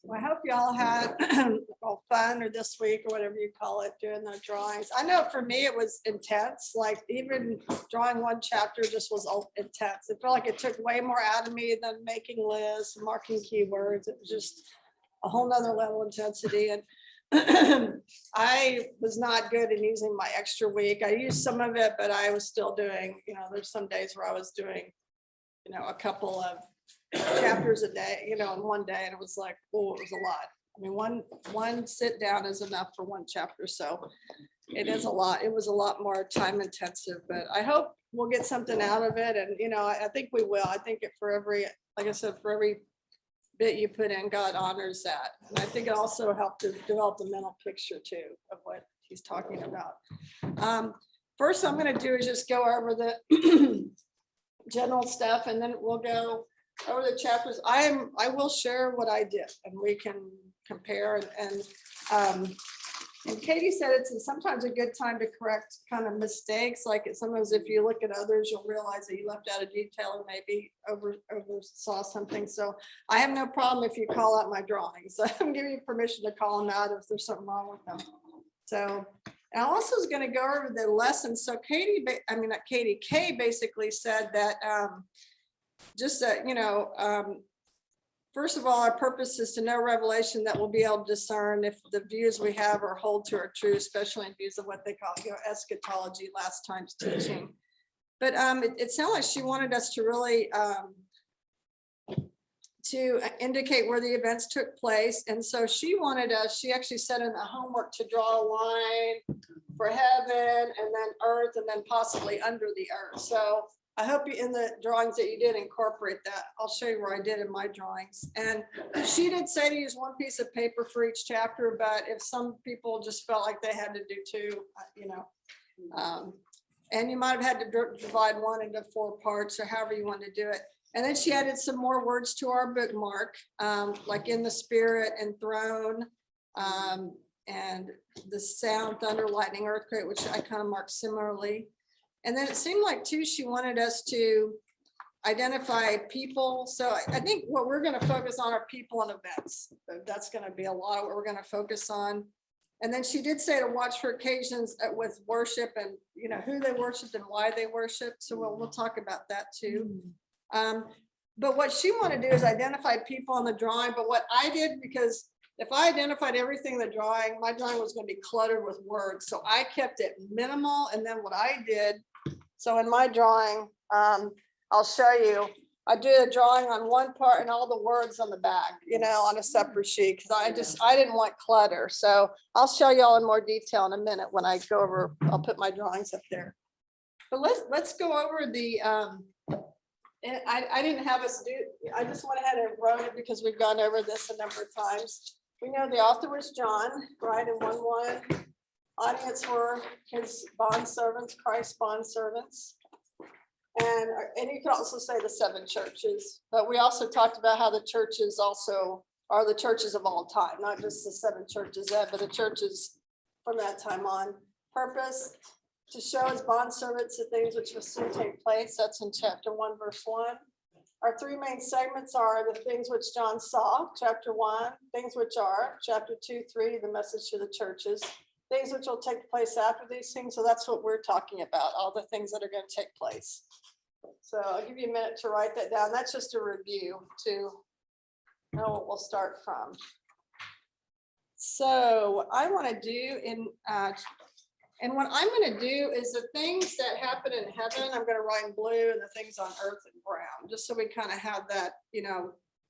Well, I hope y'all had fun or this week or whatever you call it, doing the drawings. I know for me it was intense, like even drawing one chapter just was intense. It felt like it took way more out of me than making lists, marking keywords. It was just a whole nother level of intensity. And I was not good in using my extra week. I used some of it, but I was still doing, there's some days where I was doing, a couple of chapters a day, in one day, and it was like, oh, it was a lot. I mean, one sit down is enough for one chapter, so it is a lot. It was a lot more time intensive, but I hope we'll get something out of it, and I think we will. I think for every, like I said, for every bit you put in, God honors that, and I think it also helped to develop the mental picture too of what he's talking about. First, I'm going to do is just go over the general stuff, and then we'll go over the chapters. I will share what I did, and we can compare. And Katie said it's sometimes a good time to correct kind of mistakes. Like sometimes if you look at others, you'll realize that you left out a detail or maybe oversaw something. So I have no problem if you call out my drawings. I'm giving you permission to call them out if there's something wrong with them. So and I also was going to go over the lesson. So Kay basically said that just that, first of all, our purpose is to know revelation that we'll be able to discern if the views we have or hold to are true, especially in views of what they call eschatology, last time's teaching. But it sounded like she wanted us to really to indicate where the events took place. And so she actually said in the homework to draw a line for heaven and then earth and then possibly under the earth. So I hope you in the drawings that you did incorporate that. I'll show you where I did in my drawings. And she did say to use one piece of paper for each chapter, but if some people just felt like they had to do two, and you might have had to divide one into 4 parts or however you want to do it. And then she added some more words to our bookmark, like in the spirit and throne, and the sound, thunder, lightning, earthquake, which I kind of marked similarly. And then it seemed like too, she wanted us to identify people. So I think what we're going to focus on are people and events. That's going to be a lot of what we're going to focus on. And then she did say to watch for occasions with worship and, who they worshiped and why they worshiped. So we'll talk about that too. But what she wanted to do is identify people on the drawing. But what I did, because if I identified everything in the drawing, my drawing was going to be cluttered with words. So I kept it minimal. And then what I did, so in my drawing, I'll show you, I did a drawing on one part and all the words on the back, on a separate sheet, because I didn't want clutter. So I'll show you all in more detail in a minute when I go over, I'll put my drawings up there. But let's go over the, and I didn't have us do, I just went ahead and wrote it because we've gone over this a number of times. We know the author was John, right, in 1:1. Audience were his bondservants, Christ's bondservants. And you could also say the 7 churches, but we also talked about how the churches also are the churches of all time, not just the 7 churches, but the churches from that time on. Purpose, to show his bondservants the things which will soon take place. That's in chapter 1, verse 1. Our 3 main segments are the things which John saw, chapter 1, things which are, chapter 2, 3, the message to the churches, things which will take place after these things. So that's what we're talking about, all the things that are going to take place. So I'll give you a minute to write that down. That's just a review to know what we'll start from. So what I want to do and what I'm going to do is the things that happen in heaven, I'm going to write in blue, and the things on earth in brown, just so we kind of have that,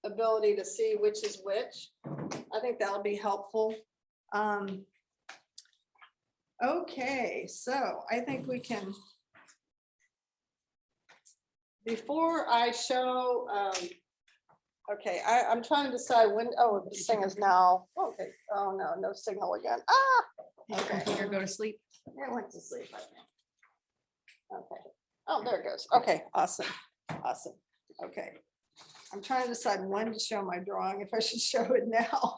ability to see which is which. I think that'll be helpful. Okay, so I think we can, before I show, okay, I'm trying to decide when, oh, this thing is now, okay, oh no, no signal again. Okay. Computer go to sleep. It went to sleep, I think. Okay, oh, there it goes. Okay, awesome, awesome. Okay, I'm trying to decide when to show my drawing, if I should show it now.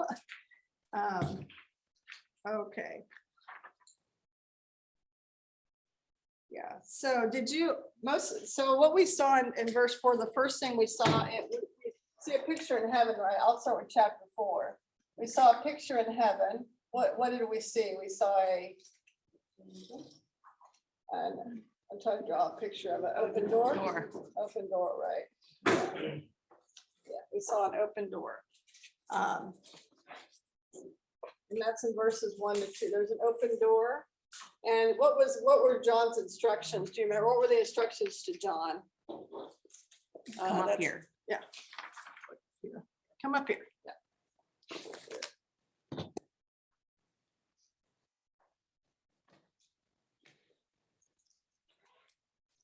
Okay. Yeah, so so what we saw in verse 4, the first thing we saw, we see a picture in heaven, right? I'll start with chapter 4. We saw a picture in heaven. What did we see? We saw and I'm trying to draw a picture of an open door. Open door, right? Yeah, we saw an open door. And that's in verses 1 to 2. There's an open door. And what were John's instructions? Do you remember? What were the instructions to John? Come up here. Yeah. Come up here. Yeah.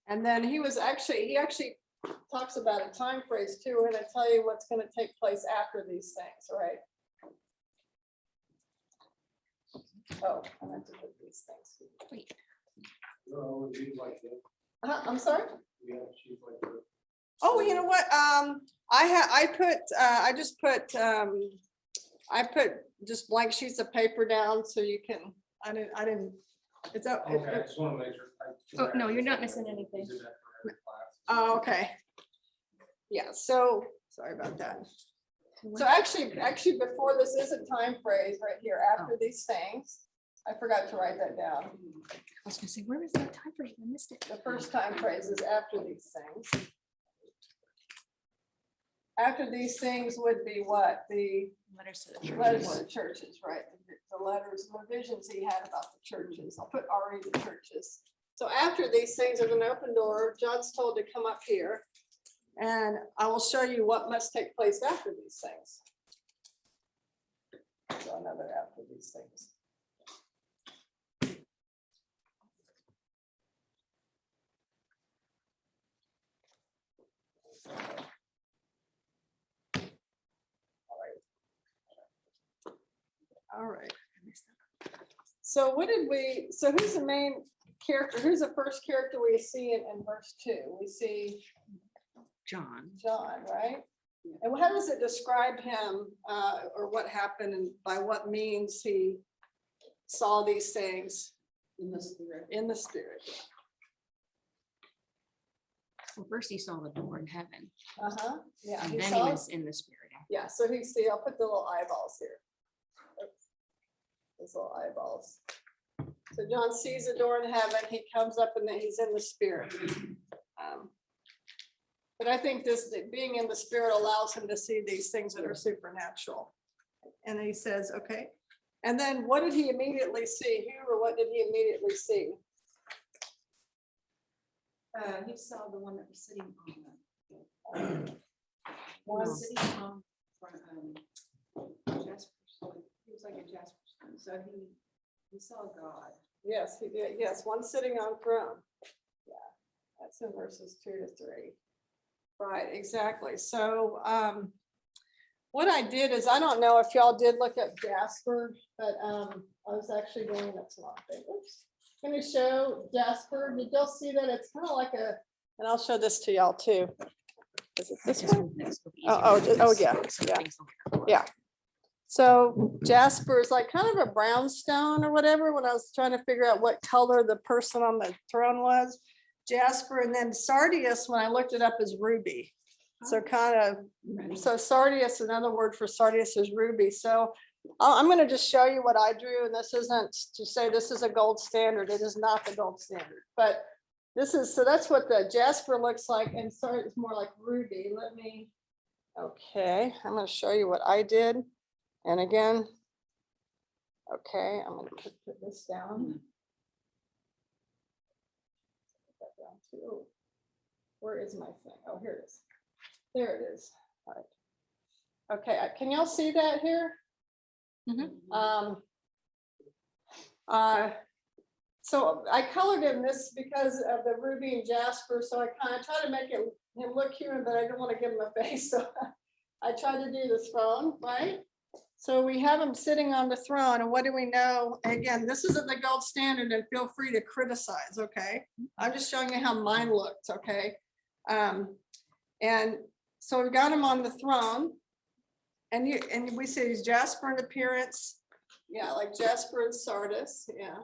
And then he actually talks about a time phrase too. We're going to tell you what's going to take place after these things, right? Oh, I meant to put these things. Wait. I'm sorry? Oh, you know what? I put just blank sheets of paper down so you can, I didn't, it's up. Okay, I just want to make sure. Oh, no, you're not missing anything. Oh, okay. Yeah, so, sorry about that. So actually, before this is a time phrase right here, after these things. I forgot to write that down. I was gonna say, where is that time frame? I missed it. The first time phrase is after these things. After these things would be what? The Letters to the letters churches. to the churches, right? The letters, the visions he had about the churches. I'll put already the churches. So after these things, there's an open door. John's told to come up here. And I will show you what must take place after these things. So another after these things. All right. So who's the main character? Who's the first character we see in verse 2? We see John. John, right? And how does it describe him or what happened and by what means he saw these things? In the spirit. In the spirit. Well, first he saw the door in heaven. Yeah. And then he was in the spirit. Yeah, so I'll put the little eyeballs here. Those little eyeballs. So John sees the door in heaven, he comes up and then he's in the spirit. But I think being in the spirit allows him to see these things that are supernatural. And he says, okay. And then what did he immediately see? Who or what did he immediately see? He saw the one that was sitting on sitting on Jasper. He was like a Jasper stone. So he saw God. Yes, he did. Yes, one sitting on throne. Yeah, that's in verses 2 to 3. Right, exactly. So what I did is, I don't know if y'all did look at Jasper, but I was actually doing that's one thing. Oops. Going to show Jasper. Did y'all see that? It's kind of like and I'll show this to y'all too. Is it this one? Oh, yeah. Yeah. So Jasper is like kind of a brownstone or whatever. When I was trying to figure out what color the person on the throne was, Jasper, and then sardius, when I looked it up, is ruby. So so sardius, another word for sardius is ruby. So I'm going to just show you what I drew, and this isn't to say this is a gold standard. It is not the gold standard, but this is, so that's what the jasper looks like, and sardius is more like ruby. Okay, I'm going to show you what I did. And again, okay, I'm going to put this down. Put that down too. Where is my thing? Oh, here it is. There it is. All right. Okay, can y'all see that here? So I colored in this because of the ruby and jasper. So I kind of try to make him look human, but I don't want to give him a face. So I try to do the throne, right? So we have him sitting on the throne, and what do we know? Again, this isn't the gold standard, and feel free to criticize, okay? I'm just showing you how mine looked, okay? And so we've got him on the throne, and we say he's jasper in appearance. Yeah, like jasper and sardis, yeah.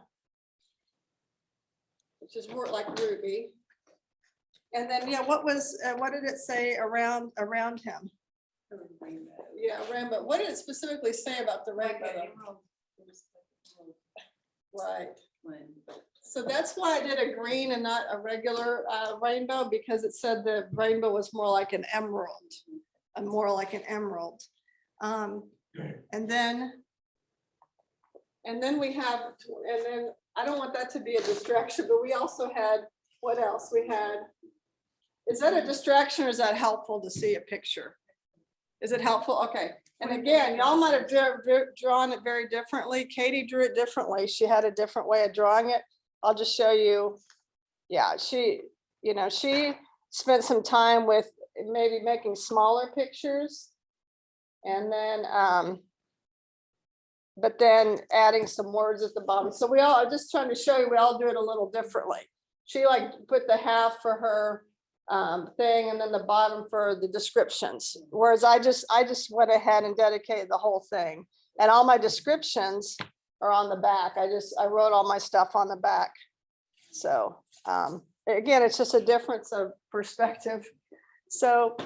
Which is more like ruby. And then, yeah, what did it say around him? Yeah, rainbow. What did it specifically say about the rainbow? though? Right. So that's why I did a green and not a regular rainbow, because it said the rainbow was more like an emerald, more like an emerald. And then we have, and then I don't want that to be a distraction, but we also had, what else? We had, is that a distraction or is that helpful to see a picture? Is it helpful? Okay. And again, y'all might have drawn it very differently. Katie drew it differently. She had a different way of drawing it. I'll just show you. Yeah, she spent some time with maybe making smaller pictures. And then, but then adding some words at the bottom. So I'm just trying to show you, we all do it a little differently. She like put the half for her thing and then the bottom for the descriptions. Whereas I just went ahead and dedicated the whole thing. And all my descriptions are on the back. I wrote all my stuff on the back. So again, it's just a difference of perspective. So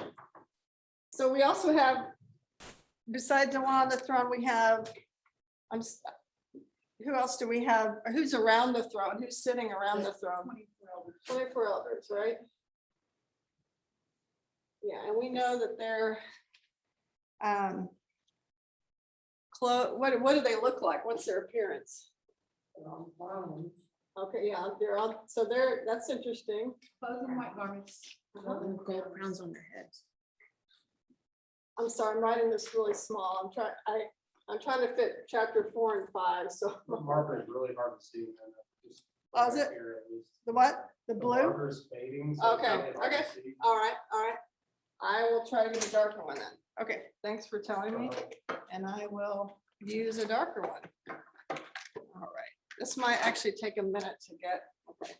we also have, besides the one on the throne, we have, who else do we have? Who's around the throne? Who's sitting around the throne? 24 elders, right? Yeah, and we know that they're what do they look like? What's their appearance? Okay, yeah, they're on, so that's interesting. Clothed in white garments. Gold crowns on their heads. I'm sorry, I'm writing this really small. I'm trying to fit chapter 4 and 5, so. The marker is really hard to see. Oh, is it? The what? The The blue? marker's fading. so it's Okay, really hard to okay. see. All right. I will try to get a darker one then. Okay, thanks for telling me. And I will use a darker one. All right, this might actually take a minute to get. Okay.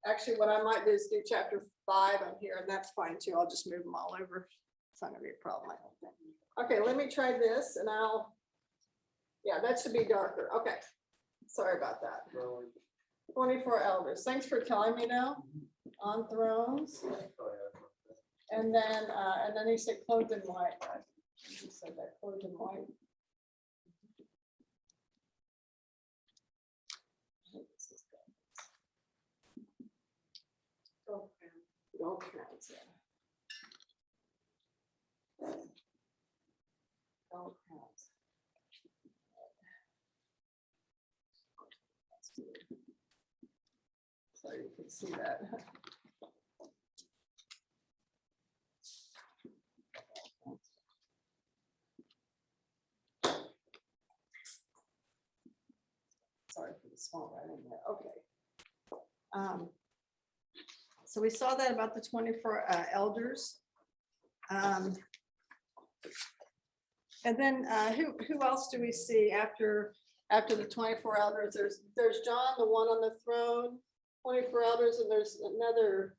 Actually, what I might do is do chapter 5 on here, and that's fine too. I'll just move them all over. It's not gonna be a problem, I don't think. Okay, let me try this and yeah, that should be darker. Okay, sorry about that. Really. 24 elders. Thanks for telling me now. On thrones. Oh, yeah. And then he said clothed in white. Right? He said that clothed in white. Gold crowns, yeah. Gold crowns. So you can see that. Sorry for the small writing there. Okay. So we saw that about the 24 elders. And then who else do we see after the 24 elders? There's John, the one on the throne, 24 elders, and there's another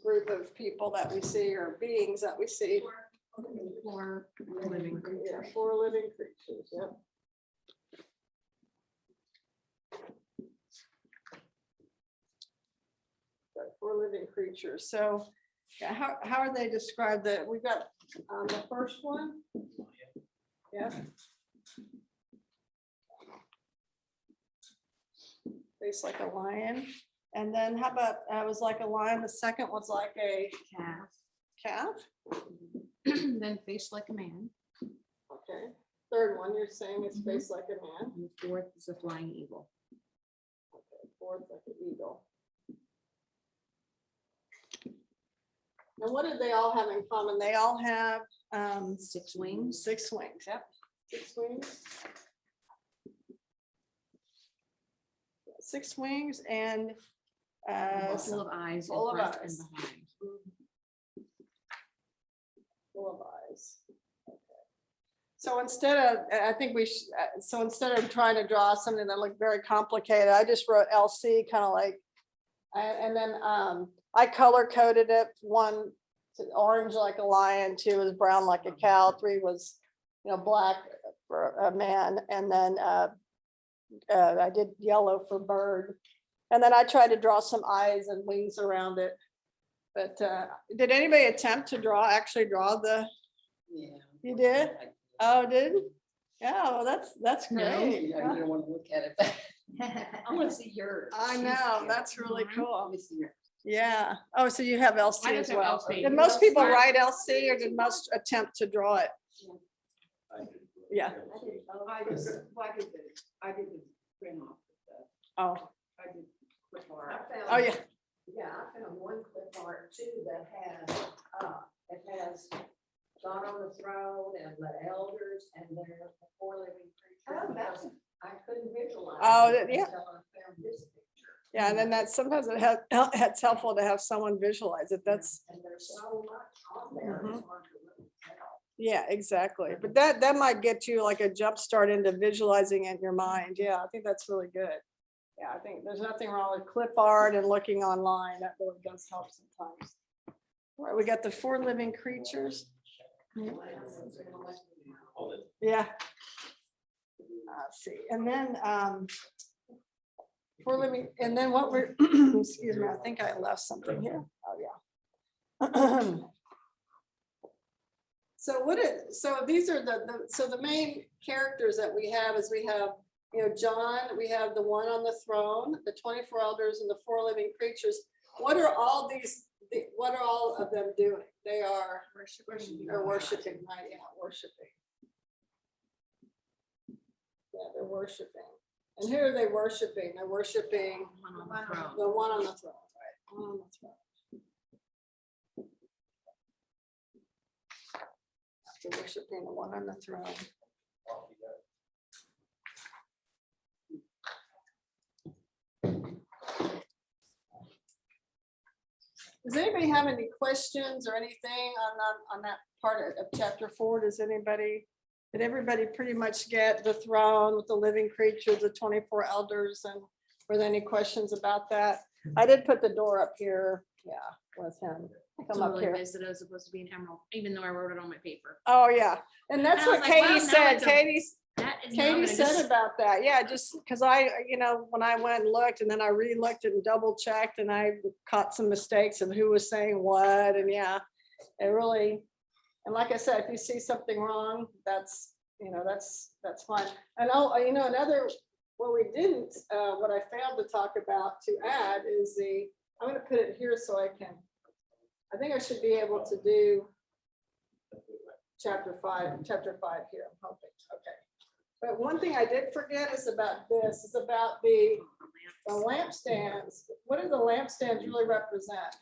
group of people that we see, or beings that we see. 4 living Yeah, creatures. 4 living creatures, yep. Got 4 living creatures. So yeah, how are they described? That we've got the first one. Yeah. Face like a lion. And then how about was like a lion? The second was like a Calf. calf. Then face like a man. Okay. Third one, you're saying it's Mhm. face like a man. And the 4th is a flying eagle. Okay. Fourth like an eagle. And what do they all have in common? They all have 6 wings. 6 wings. Yep. 6 wings. 6 wings and Full of eyes in full of front and eyes. behind. full of eyes. Okay. So instead of, I think so instead of trying to draw something that looked very complicated, I just wrote LC kind of like, and then I color coded it. 1 to orange like a lion, 2 was brown like a cow, 3 was, black for a man, and then I did yellow for bird. And then I tried to draw some eyes and wings around it. But did anybody attempt to actually draw the, Yeah. you did? Oh, did? Yeah, well, that's No. great. I didn't want to look at it. I want to see yours. I know, that's really Mhm. cool. Let me see yours. Yeah. Oh, so you have LC I as just have well. LC. Did most people write LC or did most attempt to draw it? Yeah. I just, well, I did the print off. Oh, I did clip oh, art. yeah. Yeah, I found one clip art too that has God on the throne and the elders and their four living Oh, creatures. that's- I couldn't visualize. Oh, it yeah. until I found this picture. Yeah, and then sometimes it's helpful to have someone visualize it. That's, And there's so much on there. Mhm. It's hard to really tell. yeah, exactly. But that might get you like a jump start into visualizing it in your mind. Yeah, I think that's really good. Yeah, I think there's nothing wrong with clip art and looking online. That really does help sometimes. All right, we got the four living creatures. Yeah. Let's see, and then four living, and then what we're, excuse me, I think I left something here. Oh, yeah. So so these are so the main characters that we have is we have, John, we have the one on the throne, the 24 elders and the four living creatures. What are all these, what are all of them doing? They are worshiping, right? Yeah, worshiping. Yeah, they're worshiping. And who are they worshiping? They're worshiping One on the throne. the one on the throne, right? One on the throne. They're worshiping the one on the throne. Does anybody have any questions or anything on that part of chapter 4? Did everybody pretty much get the throne with the living creatures, the 24 elders, and were there any questions about that? I did put the door up here, yeah, with him. It's Come a up really here. visit, it was supposed to be an emerald, even though I wrote it on my paper. Oh, yeah, and that's And I what was like, wow, Katie now said. it's a- That is now Katie gonna said just- about that, yeah, just because when I went and looked and then I re-looked and double checked and I caught some mistakes of who was saying what, and yeah, it really, and like I said, if you see something wrong, that's fine. And another, what we didn't, what I failed to talk about to add is I'm gonna put it here so I think I should be able to do chapter 5 here, I'm hoping, okay. But one thing I did forget is about the lampstands. What do the lampstands really represent?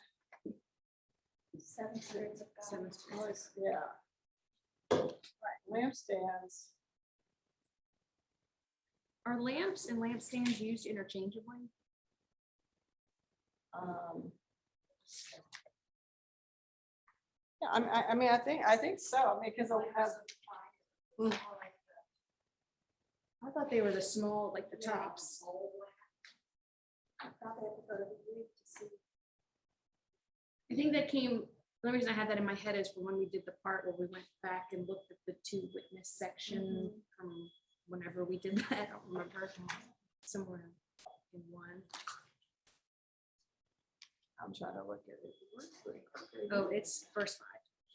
7 spirits of God. Seven spirits. Yeah. Right, lampstands. Are lamps and lampstands used interchangeably? Yeah, I think so, because I thought they were the small, like the tops. I think that came, the only reason I had that in my head is for when we did the part where we went back and looked at the 2 witness section from whenever we did that, I don't remember, somewhere in one. I'm trying to look at it. Oh, it's verse 5.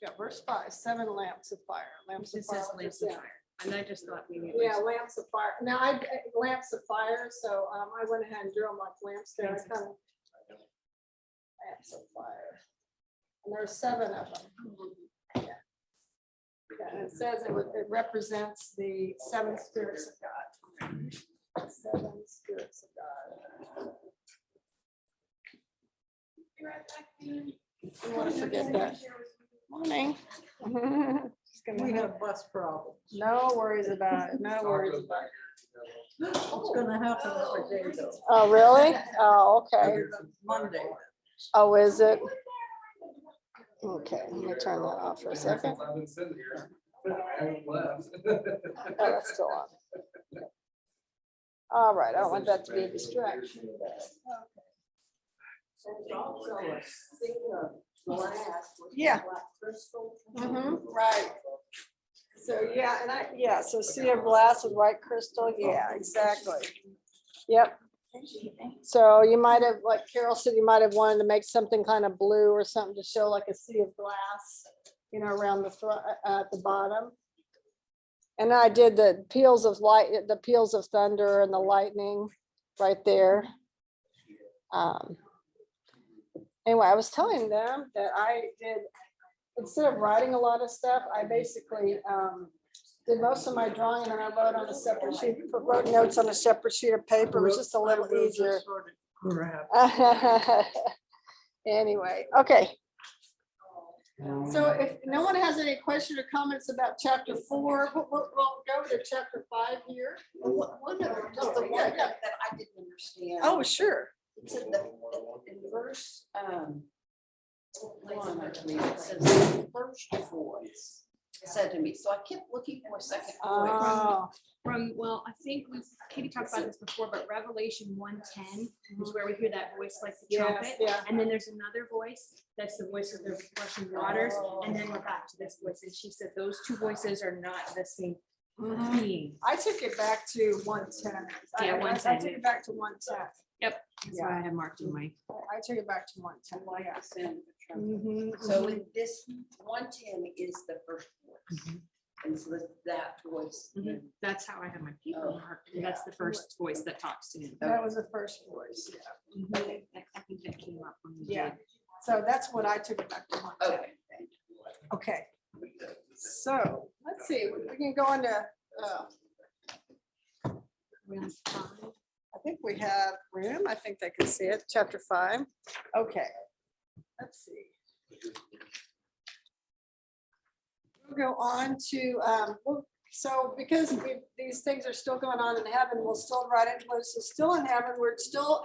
Yeah, verse 5, 7 lamps of fire. Lamps of It fire. says lamps of Yeah. fire. And I just thought maybe. it Yeah, was- lamps of fire. Now lamps of fire, so I went ahead and drew them like lamps there. Lamps of Lamps of fire. And there's 7 of them. Yeah, and it says it represents the 7 spirits of God. 7 spirits of God. I want to forget that. Morning. Just gonna We have- have bus problems. No worries about it. No worries about it. It's gonna happen every day though. Oh, really? Oh, okay. Monday. Oh, is it? Okay, let me turn that off for a second. I've been sitting here. I haven't left. Oh, that's still on. All right, I don't want that to be a distraction. There's also a single glass. with Yeah. black crystal. Right. So, yeah, so sea of glass with white crystal, yeah, exactly. Yep, So you might have, like Carol said, you might have wanted to make something kind of blue or something to show like a sea of glass, you know, around the front, at the bottom. And I did the peals of light, the peals of thunder and the lightning right there. Anyway, I was telling them that I did, instead of writing a lot of stuff, I basically did most of my drawing and then I wrote on a separate sheet, wrote notes on a separate sheet of paper. It was just a little easier. Anyway, okay. So if no one has any questions or comments about chapter 4, we'll go to chapter 5 here. One of them, just the one that I didn't understand. Oh, sure. It's in verse, 1, I believe, it says the first voice said to me, so I kept looking for a second voice. Oh, Well, I think Katie talked about this before, but Revelation 1:10 is where we hear that voice like the yes, trumpet. yeah. And then there's another voice, that's the voice of the rushing waters. And then we're back to this voice. And she said those two voices are not the same Mhm. being. I took it back to 110. Yeah, I 110, took it back to 110. That's why I have marked in my. I took it back to 110. Like Yeah. the sound of a trumpet. Mhm, So mhm. in this 110 is the first voice. And so that voice. Mhm. That's how I have my people Oh, marked. And that's the first voice that talks to him. That was the first voice, yeah. Mhm. I think that came up when we Yeah. did. So that's what I took it back to 110. Okay. Okay. So let's see, we can go into, We're on 5. I think we have room. I think they can see it, chapter 5. Okay. Let's see. We'll go on to, so because these things are still going on in heaven, we'll still write it, was still in heaven, we're still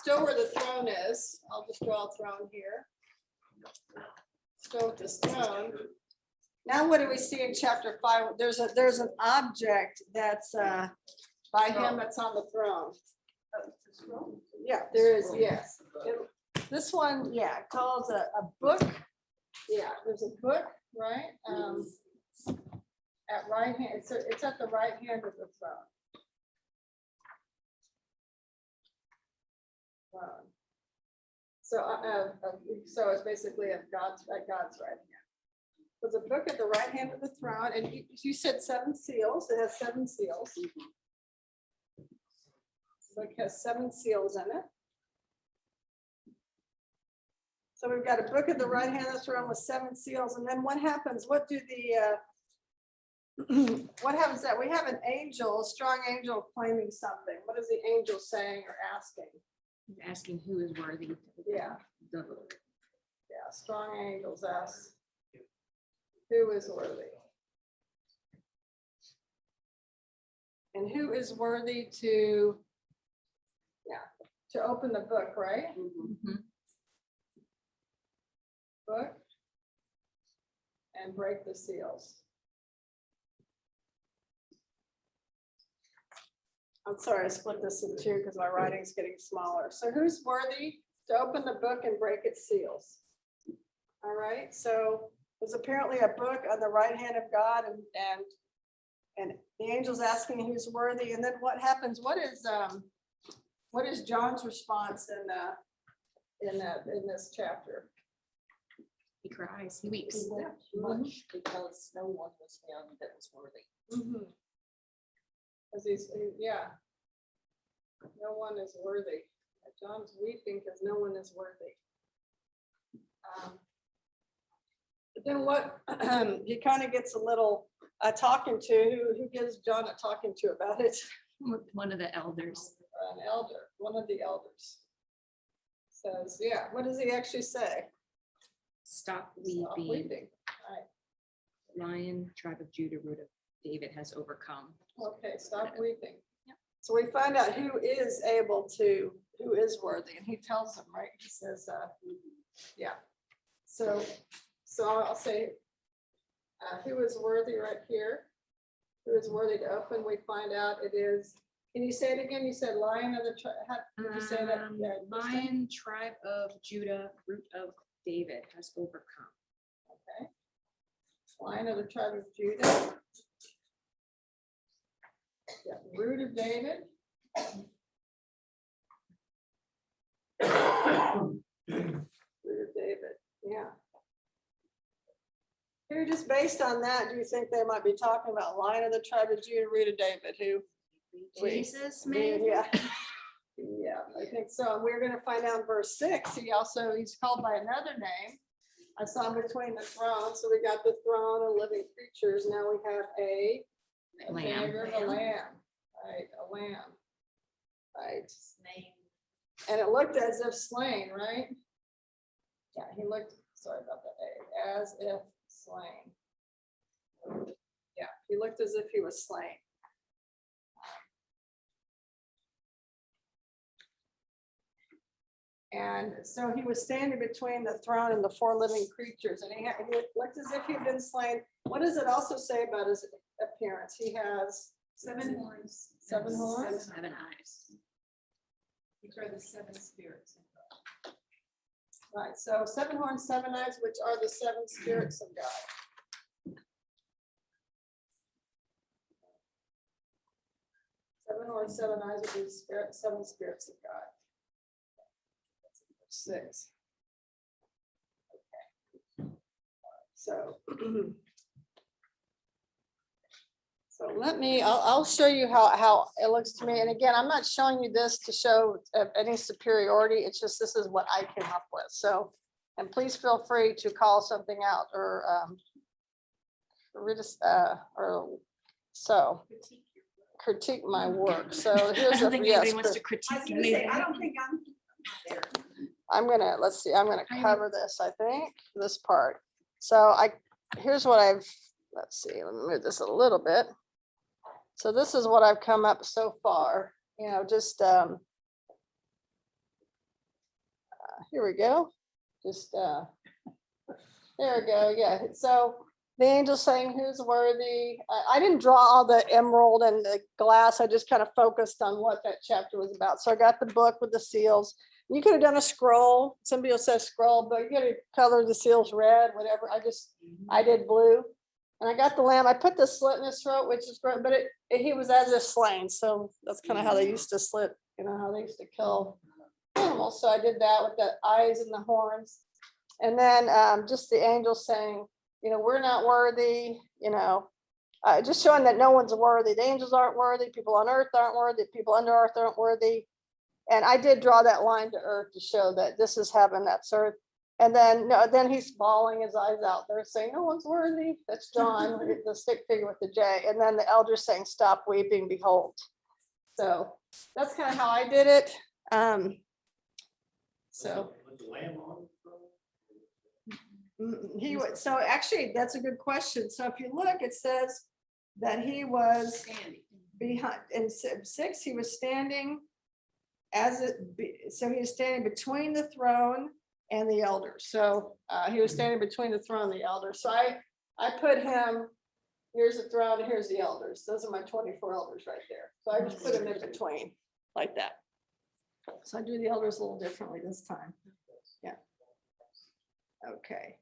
where the throne is. I'll just draw a throne here. Still with this throne. Now what do we see in chapter 5? There's an object that's by him that's on the throne. Yeah, there is, yes. This one, yeah, it calls a book. Yeah, there's a book, right? At right hand, it's at the right hand of the throne. So it's basically at God's right hand. There's a book at the right hand of the throne, and you said 7 seals. It has 7 seals. The book has 7 seals in it. So we've got a book at the right hand of the throne with 7 seals, and then what happens? What do the what happens that we have an angel, a strong angel claiming something? What is the angel saying or asking? Asking who is worthy. Yeah. The- Yeah, strong angels ask, who is worthy? And who is worthy to, to open the book, right? Mhm. Book and break the seals. I'm sorry, I split this in 2 because my writing's getting smaller. So who's worthy to open the book and break its seals? All right, so there's apparently a book on the right hand of God, and the angel's asking who's worthy, and then what happens? What is John's response in this chapter? He cries, he weeps. He wept much because no one was found that was worthy. Because no one is worthy. John's weeping because no one is worthy. But then what, he kind of gets a little talking to, who gives John a talking to about it? One of the elders. An elder, one of the elders. Says, yeah, what does he actually say? Stop Stop weeping. weeping. Right. Lion, tribe of Judah, root of David has overcome. Okay, stop weeping. So we find out who is worthy, and he tells them, right? He says, yeah. So I'll say, who is worthy right here? Who is worthy to open? We find out it is, can you say it again? You said lion of the tribe, how did you say that? Yeah, Lion, tribe of Judah, root of David has overcome. Okay. Lion of the tribe of Judah. Yeah, root of David. Root of David, yeah. Here, just based on that, do you think they might be talking about Lion of the tribe of Judah, root of David, who? Jesus, Me, maybe? yeah. Yeah, I think so. And we're gonna find out in verse 6, he's called by another name. I saw him between the thrones, so we got the throne and living creatures. Now we have a Lamb. figure of a lamb, right, a lamb. Right. And it looked as if slain, right? Yeah, he looked, sorry about that, as if slain. Yeah, he looked as if he was slain. And so he was standing between the throne and the four living creatures, and he looked as if he'd been slain. What does it also say about his appearance? He has 7 horns. 7 horns. 7 eyes. These are the 7 spirits. Right, so 7 horns, 7 eyes, which are the 7 spirits of God. 7 horns, 7 eyes would be 7 spirits of God. 6. Okay. So. So let me, I'll show you how it looks to me. And again, I'm not showing you this to show any superiority. It's just, this is what I came up with. So, and please feel free to call something out or so critique my work. So I here's don't a, think yes, anybody wants to I was critique gonna me. say, I don't think I'm there. I'm gonna, let's see, I'm gonna cover this, I think, this part. So here's what let's see, let me move this a little bit. So this is what I've come up so far, just, here we go. Just, there we go, yeah. So the angel saying who's worthy. I didn't draw all the emerald and the glass. I just kind of focused on what that chapter was about. So I got the book with the seals. You could have done a scroll. Some people say scroll, but you gotta color the seals red, whatever. I did blue. And I got the lamb. I put the slit in his throat, which is great, but he was as if slain. So that's kind of how they used to slit, how they used to kill animals. So I did that with the eyes and the horns. And then just the angel saying, we're not worthy, just showing that no one's worthy. The angels aren't worthy. People on earth aren't worthy. People under earth aren't worthy. And I did draw that line to earth to show that this is heaven, that's earth. And then, then he's bawling his eyes out there saying, no one's worthy. That's John, the stick figure with the J. And then the elders saying, stop weeping, behold. So that's kind of how I did it. So so actually, that's a good question. So if you look, it says that he was Standing. behind, in 6, he was standing so he was standing between the throne and the elders. So he was standing between the throne and the elders. So I put him, here's the throne, and here's the elders. Those are my 24 elders right there. So I just put him in between like that. So I do the elders a little differently this time. Yeah. Okay.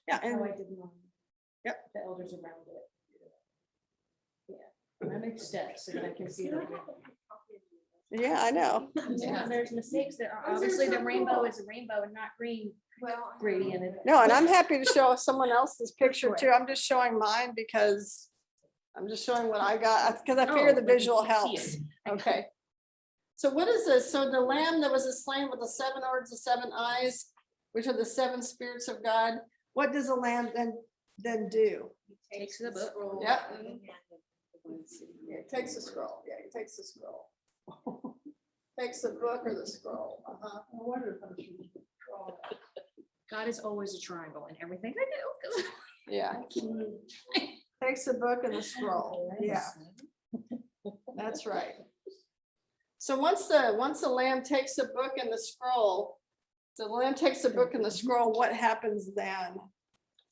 Yeah, and How I did mine. Yep. The elders around it. Yeah, I make steps so that I can see it. yeah, I know. Yeah, there's mistakes that are, obviously the rainbow is a rainbow and not green Well, gradient. No, and I'm happy to show someone else's picture too. I'm just showing mine because I'm just showing what I got, because I figure Oh, the but you visual can see helps. it. Okay. So what is this? So the lamb that was slain with the 7 horns, the 7 eyes, which are the 7 spirits of God. What does a lamb then do? Takes the book. Yep. Yeah, it takes the scroll. Yeah, it takes the scroll. Takes the book or the scroll. God is always a triangle in everything I do. Yeah. Takes the book and the scroll. Yeah, that's right. So once the lamb takes the book and the scroll, so the lamb takes the book and the scroll, what happens then?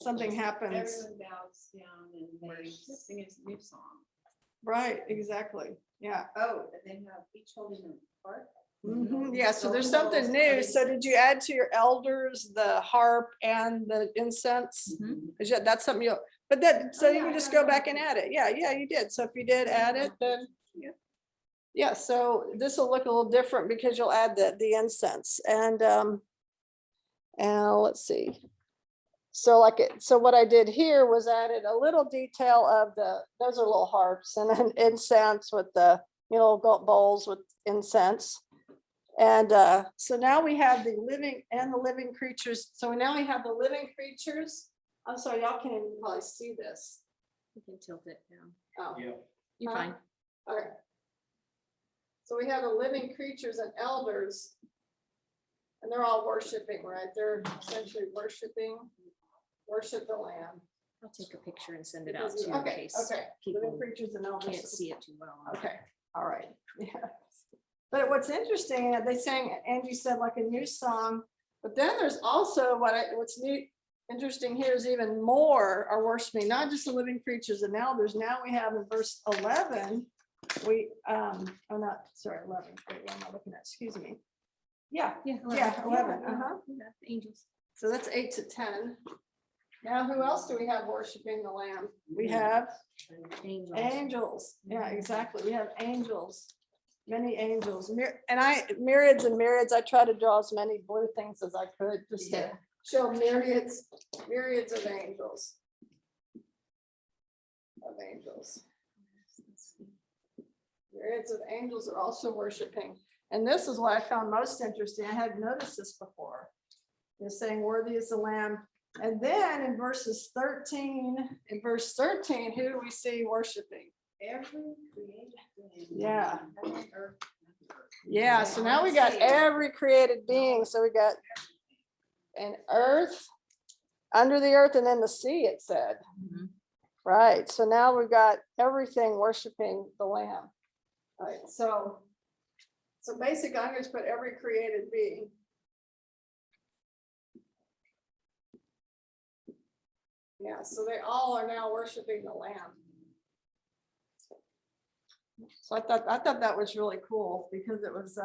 Something happens. everyone bows down and they sing a new song. Right, exactly. Yeah. Oh, and they have each holding a part. Mhm, yeah, so there's something new. So did you add to your elders the harp and the incense? Is that's something you, but that, so you can just go back and add it. Yeah, you did. So if you did add it, then, yeah. yeah, so this will look a little different because you'll add the incense and let's see. So so what I did here was added a little detail of those are little harps and then incense with the, gold bowls with incense. And so now we have the living creatures. So now we have the living creatures. I'm sorry, y'all can't even probably see this. You can tilt it down. Oh, Yeah. You're fine. okay. So we have the living creatures and elders. And they're all worshiping, right? They're essentially worship the Lamb. I'll take a picture and send it out Because- too in Okay, case okay. Living people creatures and elders. can't see it too well. Okay, all right, yeah. But what's interesting, they sang, Angie said like a new song, but then there's also what's neat, interesting here is even more are worshiping, not just the living creatures and elders. Now we have in verse 11, oh, not, sorry, 11, wait, what am I looking at? Excuse me. Yeah, Yeah. yeah, 11, uh-huh. Angels. So that's 8 to 10. Now, who else do we have worshiping the Lamb? We have Angels. angels. Yeah, exactly. We have angels, many angels, myriads and myriads. I try to draw as many blue things as I could just to show myriads of angels. Myriads of angels are also worshiping. And this is what I found most interesting. I hadn't noticed this before. They're saying, worthy is the Lamb. And then in verse 13, who do we see worshiping? Every created thing. Yeah. on earth. Yeah, so now we got every created being. So we got an earth, under the earth, and then the sea, it said. Mhm. Right, so now we've got everything worshiping the Lamb. All right, so basically, I'm going to put every created being. Yeah, so they all are now worshiping the Lamb. So I thought that was really cool because it was,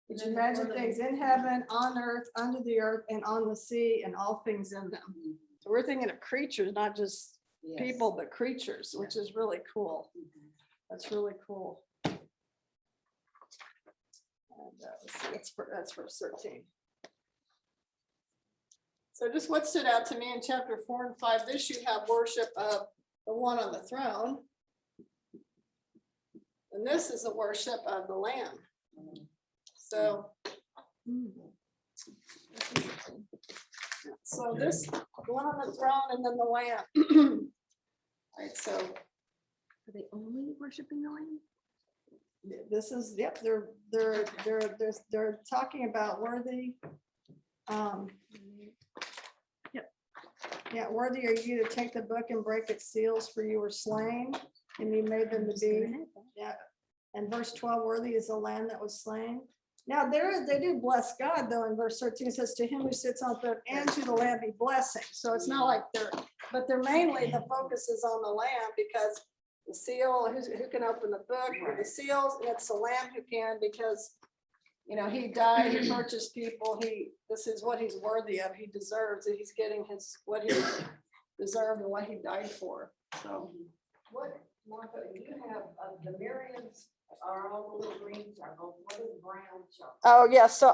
would you imagine things in heaven, on earth, under the earth, and on the sea, and all things in them. So we're thinking of creatures, not just people, but creatures, which is really cool. That's really cool. And let's see, that's verse 13. So just what stood out to me in chapter 4 and 5, this you have worship of the one on the throne. And this is the worship of the Lamb. So this, the one on the throne and then the Lamb. All right, so Are they only worshiping the Lamb? this is, yep, they're talking about worthy. Yeah, worthy are you to take the book and break its seals, for you were slain and you made them to be. Yeah. And verse 12, worthy is the Lamb that was slain. Now they do bless God though. In verse 13 it says, to him who sits on the throne and to the Lamb be blessing. So it's not like they're mainly the focus is on the Lamb, because the seal, who can open the book or the seals, and it's the Lamb who can, because he died, he purchased people, this is what he's worthy of, he deserves it, he's getting what he deserved and what he died for. So What, Martha, you have the myriads are all the little green circles, what is brown circle? oh yeah, so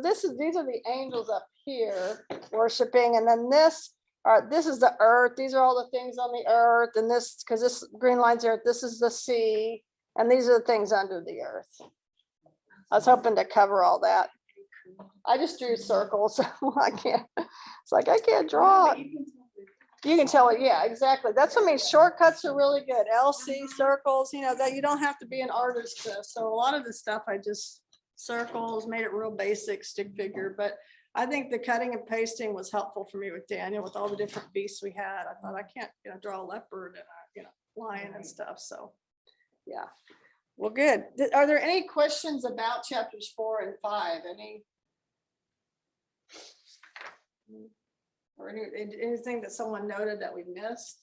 these are the angels up here worshiping, and then this is the earth, these are all the things on the earth, and this, because this green line's earth, this is the sea, and these are the things under the earth. I was hoping to cover all that. I just drew circles. I can't, it's like I can't draw. You can tell it, yeah, exactly. That's what I mean. Shortcuts are really good. LC circles, that you don't have to be an artist to. So a lot of the stuff I just circles, made it real basic, stick figure. But I think the cutting and pasting was helpful for me with Daniel, with all the different beasts we had. I thought I can't, draw a leopard and a lion and stuff. So yeah. Well, good. Are there any questions about chapters 4 and 5? Or anything that someone noted that we missed?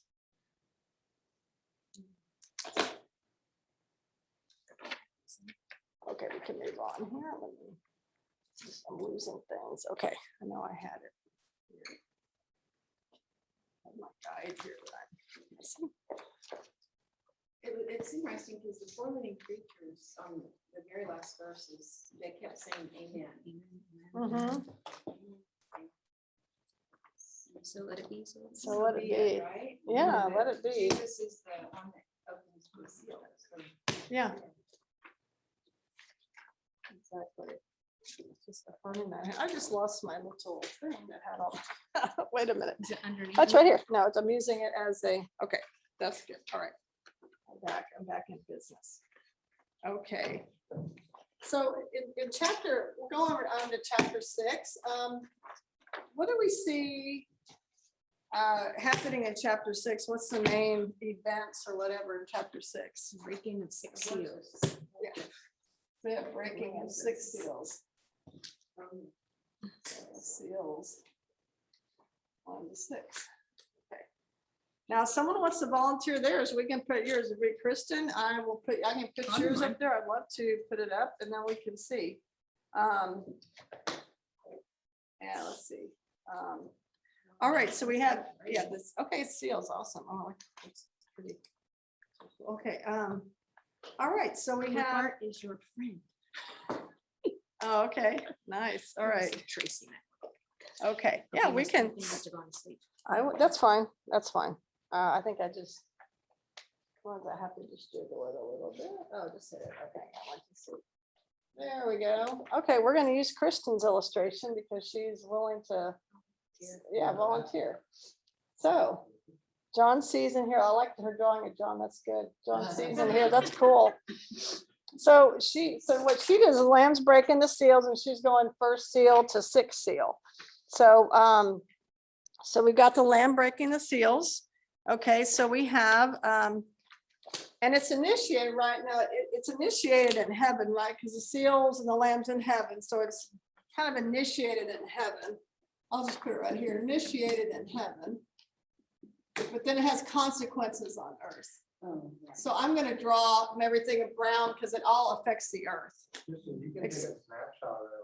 Okay, we can move on here. I'm losing things. Okay, I know I had it. Here. I have my guide here. that I'm missing. It's interesting because the four living creatures on the very last verses, they kept saying amen. Mhm. So let it be. So let it be. Right? Yeah, let it be. Jesus is the one that opens the seal. So Yeah. Exactly. It's just a funny night. I just lost my little thing that had all, wait a minute. Is it underneath? That's right here. No, I'm using it as a, okay, that's good. All right. I'm back in business. Okay. So in chapter, we're going on to chapter 6. What do we see happening in chapter 6? What's the main events or whatever in chapter 6? Breaking of 6 seals. Yeah. The breaking of 6 seals. Seals. 1 to 6. Okay. Now, if someone wants to volunteer theirs, we can put yours. If we, Kristen, I can put yours up there. I'd love to put it up and then we can see. Yeah, let's see. All right, so we have, yeah, this, okay, seals, awesome. Oh, it's pretty. Okay, all right, so we What have, part is your friend? oh, okay, nice, all right, Tracy. okay, yeah, we can, that's fine, that's fine. I think I just, well, I have to just jiggle it a little bit. Oh, just hit it, okay, I want to see. There we go. Okay, we're gonna use Kristen's illustration because she's willing to, yeah, volunteer. So, John sees in here, I like her drawing of John, that's good. John sees in here, that's cool. So what she does is Lamb's breaking the seals and she's going first seal to 6th seal. So, so we've got the Lamb breaking the seals. Okay, so we have, and it's initiated right now, it's initiated in heaven, right? Because the seals and the lamb's in heaven. So it's kind of initiated in heaven. I'll just put it right here, initiated in heaven. But then it has consequences on earth. So I'm going to draw everything in brown because it all affects the earth. You can take a snapshot of it,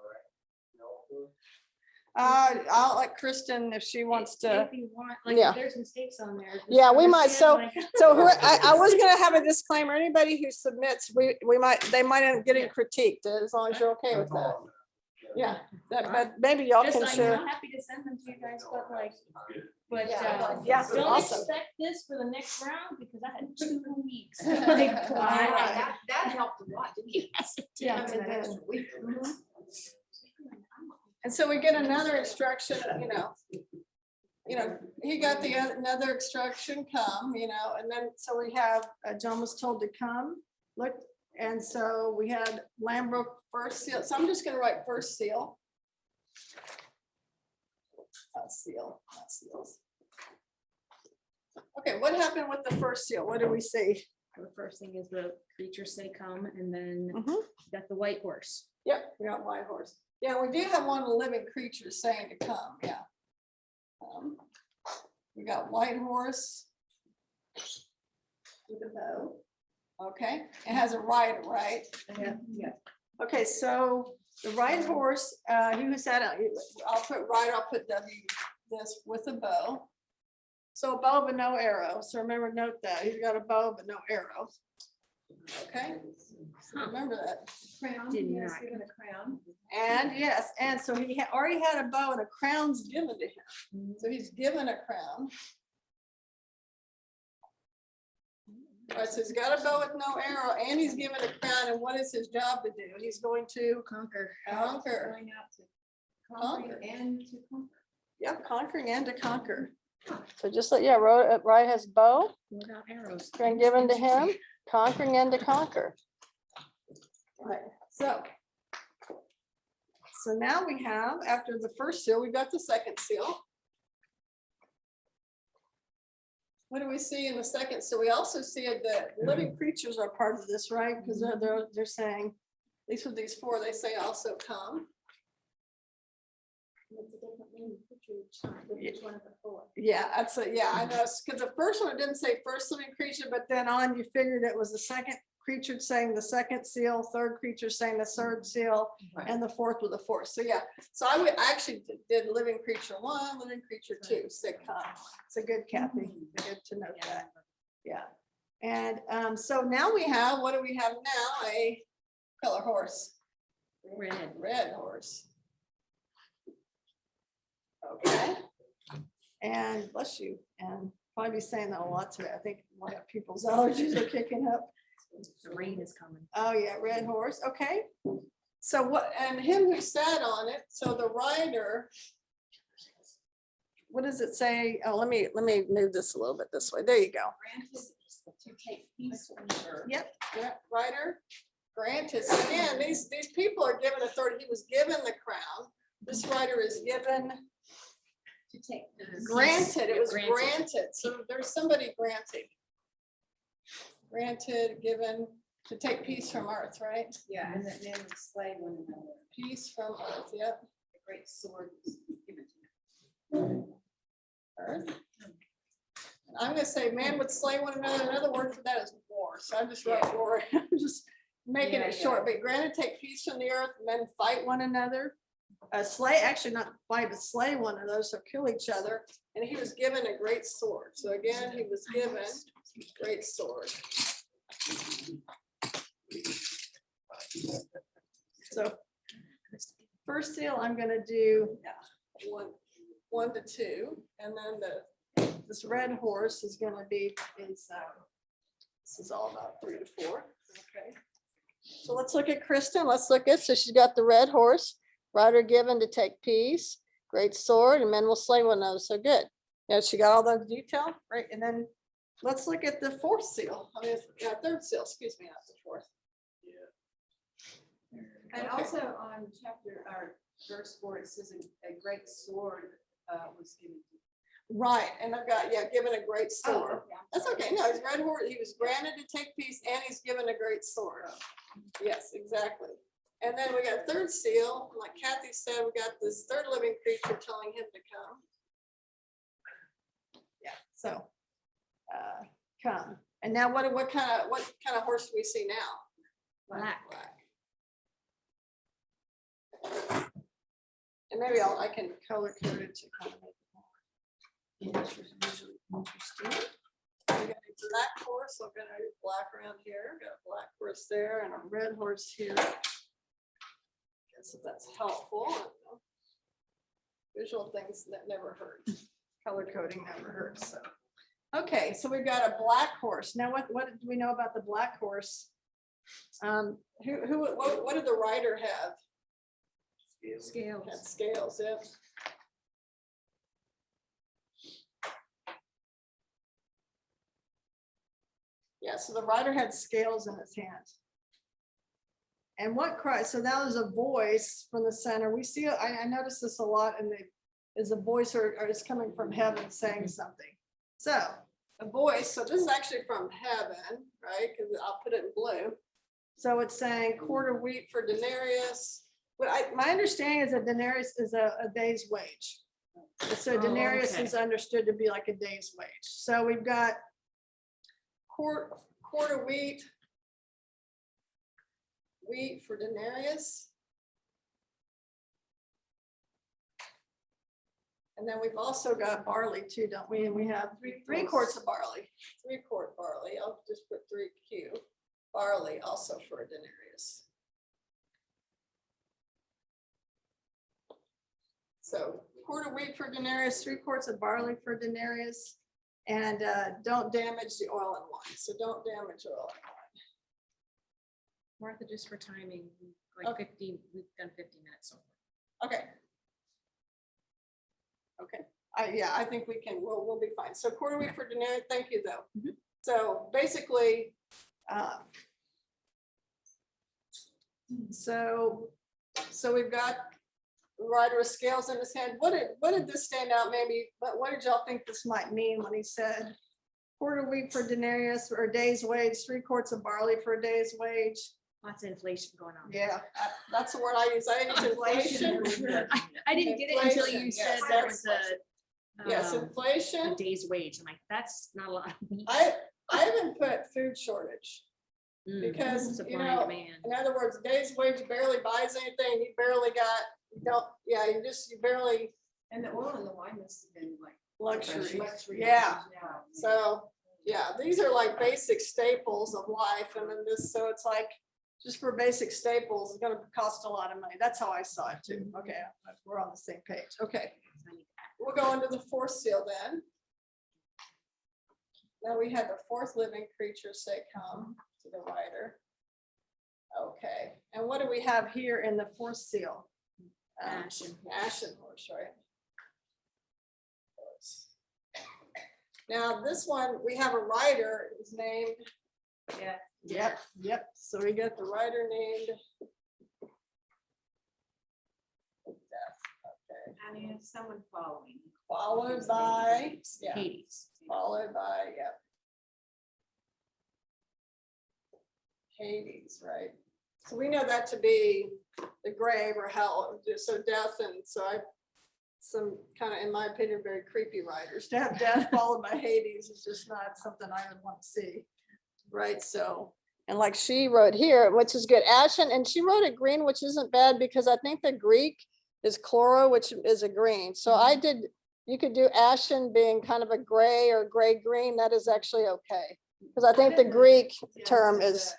right? I'll let Kristen if she wants to. If you want, like, Yeah. if there's mistakes on there. just Yeah, we might, understand, so like- I was gonna have a disclaimer, anybody who submits, they might end up getting critiqued, as long as you're okay with That's that. all. Yeah, but maybe y'all Just, can I'm share. happy to send them to you guys, but like, but Yeah, don't awesome. expect this for the next round because I had 2 weeks. Alright. That helped a lot, didn't it? Yeah, Having it that did. extra week. Mhm. And so we get another instruction, he got another instruction, come, and then, so we have, John was told to come, look, and so we had Lamb broke first seal, so I'm just gonna write first seal. Seal, not seals. Okay, what happened with the first seal? What do we see? The first thing is the creatures say come, and then Mhm. you got the white horse. Yep, we got white horse. Yeah, we do have one of the living creatures saying to come, yeah. We got white horse with a bow. Okay, it has a rider, right? Yeah. Okay, so the right horse, who was that? I'll put rider, I'll put W, this with a bow. So a bow but no arrow. So remember, note that he's got a bow but no arrow. Okay, so remember that. Crown, Did yes, not. given a crown. And yes, and so he already had a bow and a crown's given to him. So he's given a crown. All right, so he's got a bow with no arrow and he's given a crown. And what is his job to do? He's going to Conquer. conquer. Going out to conquer and to conquer. Yep, conquering and to conquer. So just like, yeah, right has bow, Without arrows. been given to him, conquering and to conquer. Right, so now we have, after the first seal, we got the second seal. What do we see in the second? So we also see that living creatures are part of this, right? Because they're saying, at least with these 4, they say also come. It's a different name, which one of the 4? Yeah, I know, because the first one, it didn't say first living creature, but then on you figured it was the second creature saying the second seal, third creature saying the third seal, and the fourth with the fourth. So yeah, so I actually did living creature 1, living creature 2, said come. It's a good, Kathy, good to know that. Yeah. And so now we have, what do we have now? A color horse, Red. red horse. Okay. And bless you, and probably be saying that a lot today. I think a lot of people's allergies are kicking up. The rain is coming. Oh, yeah, red horse, okay. So what, and him who sat on it, so the rider. What does it say? Oh, let me move this a little bit this way. There you go. Granted to take peace from earth. Yep, rider, granted. So again, these people are given authority. He was given the crown. This rider is given, To take peace. granted, it was Granted. granted. So there's somebody granted. Granted, given to take peace from earth, right? Yeah, and that men would slay one another. Peace from earth, yep. The great sword was given to them. Earth. I'm gonna say man would slay one another. Another word for that is war. So I just wrote war. I'm just making it Yeah, short. But granted, take peace from the earth. Men fight one another. Slay, actually not fight, but slay one another. So kill each other. And he was given a great sword. So again, he was given a great sword. So first seal, I'm gonna do one to two, and then this red horse is gonna be, this is all about 3 to 4, okay? So let's look at Kristen, so she's got the red horse, rider given to take peace, great sword, and men will slay one another, so good. Yeah, she got all those detail, right? And then let's look at the fourth seal, third seal, excuse me, not the fourth. And Okay. also on chapter, or verse 4, it says a great sword was given to. Right, and I've got, given a great sword. okay, I'm That's sorry. okay, no, he's red horse, he was granted to take peace and he's given a great sword. Yes, exactly. And then we got third seal, like Kathy said, we got this third living creature telling him to come. Yeah, so, come. And now what kind of horse do we see now? Black. And maybe I can color code it to kind of make it more visually interesting. We got a black horse, so I'm gonna do black around here, got a black horse there and a red horse here. Guess if that's helpful. I don't know. Visual things that never hurt. Color coding never hurts, so. Okay, so we've got a black horse. Now, what do we know about the black horse? What did the rider have? Scales. Had scales, yeah. Yeah, so the rider had scales in his hand. And what Christ, so that was a voice from the center. We see, I noticed this a lot, and is a voice or is coming from heaven saying something. So a voice, so this is actually from heaven, right? Because I'll put it in blue. So it's saying quarter wheat for denarius. But my understanding is that denarius is a day's wage. So Oh, denarius okay. is understood to be like a day's wage. So we've got quarter wheat for denarius. And then we've also got barley too, don't we? And we have three quarts of barley, 3-quart barley. I'll just put 3Q. Barley also for a denarius. So quarter wheat for denarius, 3 quarts of barley for denarius, and don't damage the oil and wine. So don't damage oil and wine. Martha, just for timing, like Okay. 15, we've done 50 minutes so far. Okay. Okay, I think we can, we'll be fine. So quarter wheat for denarius, thank you though. Mhm. So basically, so we've got rider with scales in his hand. What did this stand out maybe, but what did y'all think this might mean when he said quarter wheat for denarius or a day's wage, 3 quarts of barley for a day's wage? Lots of inflation going on. Yeah, that's the word I use. I use inflation. I didn't get it until you Inflation, said yes, there was Yes, a inflation. day's wage. I'm like, that's not a lot. of wheat. I haven't put food shortage Mm, because, supply you and know, demand. in other words, day's wage barely buys anything. You barely got, you barely And the oil and the wine must have been like luxury. luxury. Yeah. now. So, Yeah, these are like basic staples of life, and then this, so it's like, just for basic staples, it's gonna cost a lot of money. That's how I saw it too. Okay, we're on the same page. Okay. We'll go into the fourth seal then. Now we had the fourth living creature say, come to the writer. Okay, and what do we have here in the fourth seal? Ashen Ashen horse, right? Now, this one, we have a writer, his name. Yeah. Yep. So we got the writer named. Okay. And it's someone following. Followed by, yeah, Hades. followed by, yep. Hades, right? So we know that to be the grave or hell, so death, and so some kind of, in my opinion, very creepy writers. To have death followed by Hades is just not something I would want to see, right? So, and like she wrote here, which is good, ashen, and she wrote it green, which isn't bad because I think the Greek is chloro, which is a green. So I did, you could do ashen being kind of a gray or gray green. That is actually okay, because I think the Greek term is.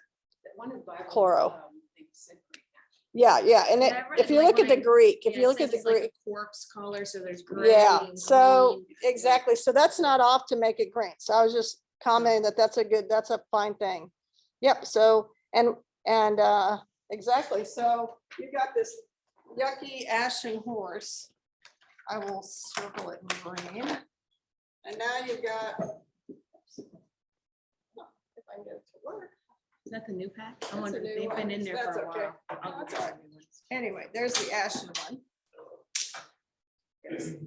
One is Bible. Chloro. They said green. Yeah, and Yeah, I read if it you like look at when the Greek, if Yeah, you it look at says the it's like a Greek, corpse color, so there's gray. yeah, and so green. exactly, so that's not off to make it green. So I was just commenting that that's a fine thing. Yep, so, and exactly, so you got this yucky ashen horse. I will circle it in green. And now you've got, if I can get it to work. Is that the new pack? That's I wonder a new if they've been one. in there That's for a okay. while. I'll That's get all some right. new ones. Anyway, there's the ashen one.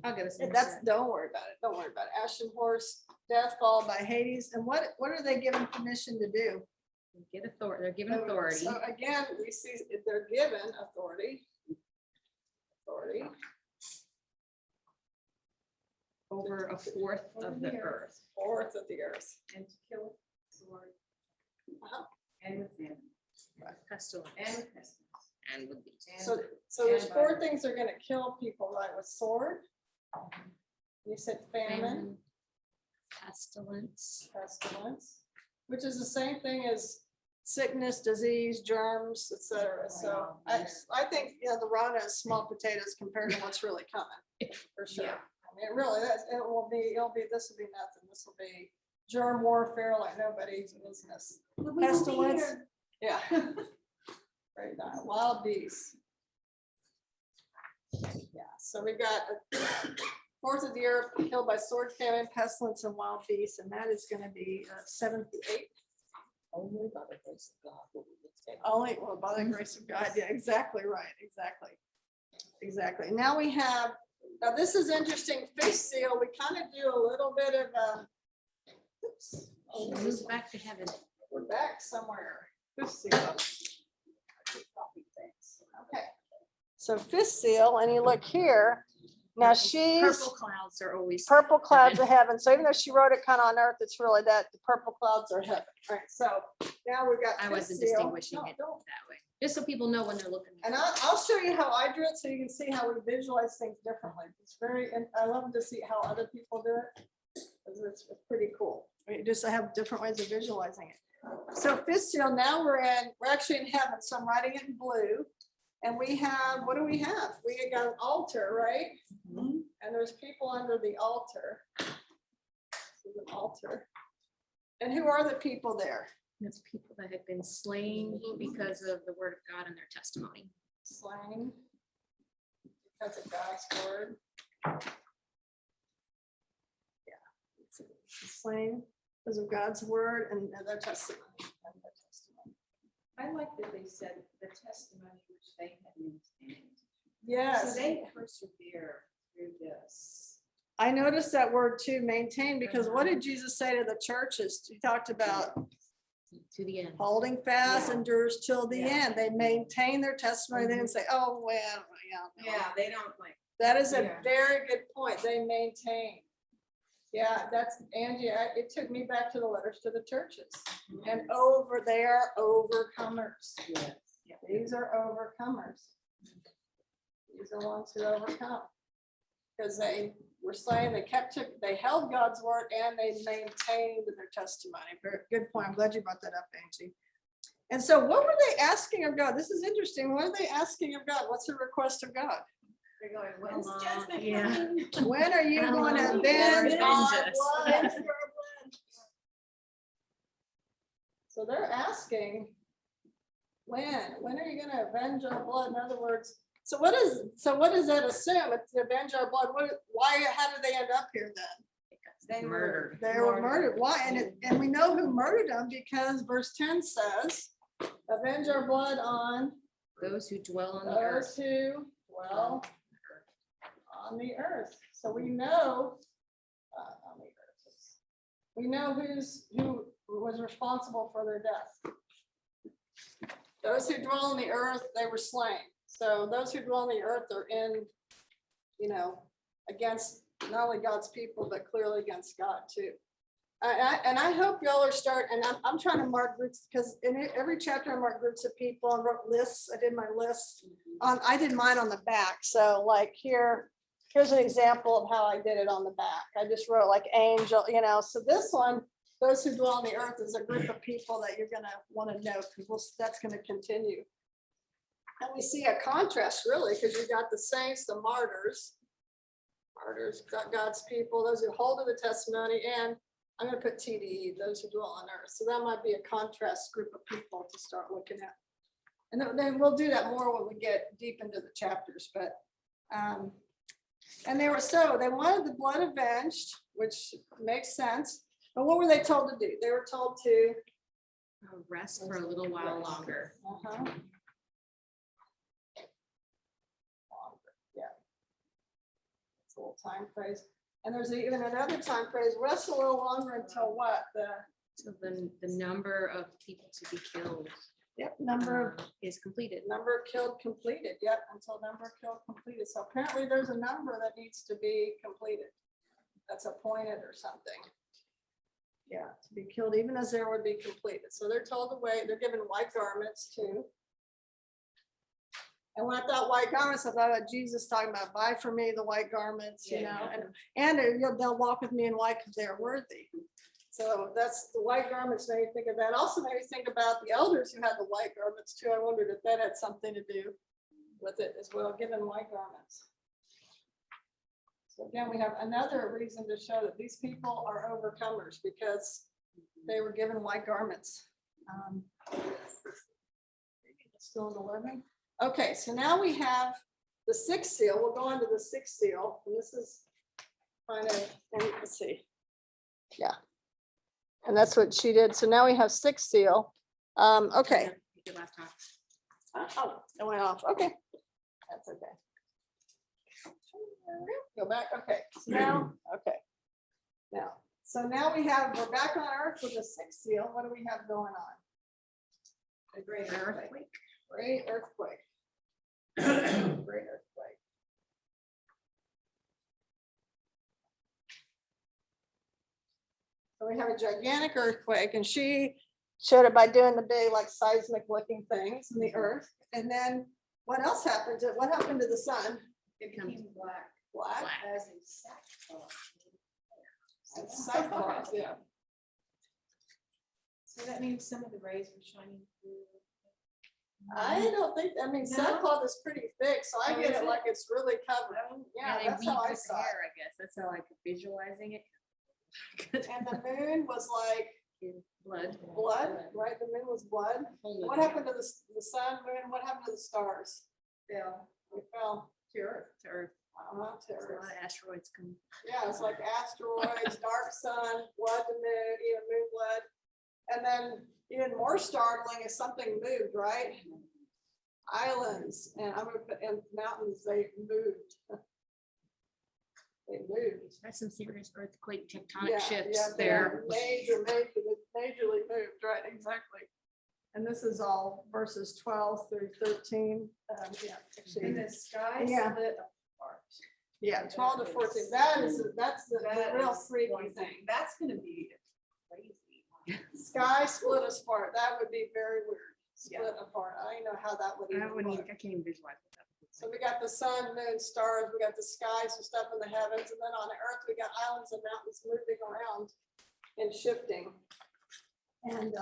I'll get us. And that's, don't worry about it. Don't worry about it. Ashen horse, death followed by Hades. And what are they given permission to do? Get authority. They're given authority. So again, we see if they're given authority. Over a fourth of the earth. Fourth of the earth. And to kill with sword. Uh-huh. And with them. Pestilence. And with pestilence. And with beasts. So there's and four virus. things that are gonna kill people, right? With sword. You said famine, Famine, pestilence. pestilence, which is the same thing as sickness, disease, germs, etc. So I think, the Rona is small potatoes compared to what's really coming, for sure. Yeah. I mean, it really, it'll be, this will be nothing. This will be germ warfare like nobody's business. Pestilence, yeah. Right, wild beasts. Yeah, so we got a fourth of the earth killed by sword, famine, pestilence, and wild beasts, and that is gonna be 7 to 8. Only by the grace of God. Only, well, by the grace of God, yeah, exactly right, exactly. Now we have, now this is interesting, fish seal, we kind of do a little bit of oops. Oh, She moves back to heaven. we're back somewhere. Fish seal. Okay, so fish seal, and you look here, now she's. Purple clouds are always. Purple clouds of heaven. So even though she wrote it kind of on earth, it's really that the purple clouds are heaven. All right, so now we've got. I wasn't fish seal. distinguishing No, it don't. that way, just so people know when they're looking. And I'll show you how I do it so you can see how we visualize things differently. It's very, and I love to see how other people do it. 'Cause it's pretty cool. We just have different ways of visualizing it. So fish seal, now we're actually in heaven. So I'm writing it in blue. And we have, what do we have? We got an altar, right? And there's people under the altar. This is an altar. And who are the people there? It's people that had been slain because of the word of God and their testimony. Slain. Because of God's word. Yeah. It's slain because of God's word and their testimony. I like that they said the testimony which they had maintained. Yes. So they persevere through this. I noticed that word too, maintain, because what did Jesus say to the churches? He talked about To the end. holding fast Yeah. endures till the Yeah. end. They maintain their testimony. They didn't say, oh, well, yeah. Yeah, they don't like. That is a Yeah. very good point. They maintain. Yeah, that's Angie. It took me back to the letters to the churches. And they are overcomers. Yes. These are overcomers. These are ones who overcome. Because they were slain, they held God's word and they maintained their testimony. Very good point. I'm glad you brought that up, Angie. And so what were they asking of God? This is interesting. What are they asking of God? What's the request of God? They're going, when's How long? judgment Yeah. coming? When are you How going to long avenge will you our avenge us? blood? So they're asking, when are you gonna avenge our blood? In other words, so what does that assume? It's to avenge our blood. How did they end up here then? They Murdered. They were murdered. Why? And we know who murdered them because verse 10 says, avenge our blood on Those who dwell on the those earth. who dwell on the earth. So we know on the earth. We know who was responsible for their death. Those who dwell on the earth, they were slain. So those who dwell on the earth are in, against not only God's people, but clearly against God too. And I hope y'all are and I'm trying to mark groups because in every chapter I mark groups of people and wrote lists. I did my list. I did mine on the back. So like here's an example of how I did it on the back. I just wrote like angel, so this one, those who dwell on the earth is a group of people that you're gonna want to know because that's gonna continue. And we see a contrast really, because you got the saints, the martyrs, God's people, those who hold to the testimony, and I'm gonna put TDE, those who dwell on earth. So that might be a contrast group of people to start looking at. And then we'll do that more when we get deep into the chapters, but and they wanted the blood avenged, which makes sense. But what were they told to do? They were told to Rest for a little while longer. Yeah. It's a little time phrase. And there's even another time phrase, rest a little longer until what? So the number of people to be killed Number is completed. killed completed. Yep, until number killed completed. So apparently there's a number that needs to be completed. That's appointed or something. Yeah, to be killed even as there would be completed. So they're told to wait. They're given white garments too. And when I thought white garments, I thought about Jesus talking about buy for me the white garments, and they'll walk with me in white because they are worthy. So that's the white garments made me think of that. Also made me think about the elders who had the white garments too. I wondered if that had something to do with it as well, given white garments. So again, we have another reason to show that these people are overcomers because they were given white garments. Still in 11. Okay, so now we have the sixth seal. We'll go on to the sixth seal. And this is kind of, let's see. Yeah. And that's what she did. So now we have sixth seal. Okay. Your laptop. Oh, it went off. Okay. That's okay. Go back. Okay. So now, okay. So now we're back on earth with the sixth seal. What do we have going on? A great earthquake. Great earthquake. Great earthquake. So we have a gigantic earthquake, and she showed it by doing the big like seismic looking things in the earth. And then what else happened to what happened to the sun? It became black. Black. As a sackcloth. And sackcloth, yeah. So that means some of the rays were shining through. I don't think, sackcloth is pretty thick, so I Oh, get is it it? like it's really covered. Yeah, they that's how weave I with saw hair, it. I guess. That's how I could visualizing it. And the moon was like Blood. blood, right? The moon was blood. What happened to the sun, moon? What happened to the stars? Fell They fell to earth. To Earth. to There's a lot Earth. of asteroids come. Yeah, it's like asteroids, dark sun, blood to moon, even moon blood. And then even more startling is something moved, right? Islands, and I'm gonna put in mountains, they moved. They moved. That's some serious earthquake Yeah, tectonic shifts yeah, they there. majorly moved, right, exactly. And this is all verses 12 through 13. Yeah, actually, And the sky Yeah. split apart. yeah, 12 to 14. That's the real freaky thing. That's gonna be crazy. Sky split apart. That would be very weird. Split apart. I don't know how that would even I wouldn't work. even, I can't even visualize what that would So we got the sun, moon, stars, we got the skies and stuff in the heavens, and then on the earth, we got islands and mountains moving around and shifting. And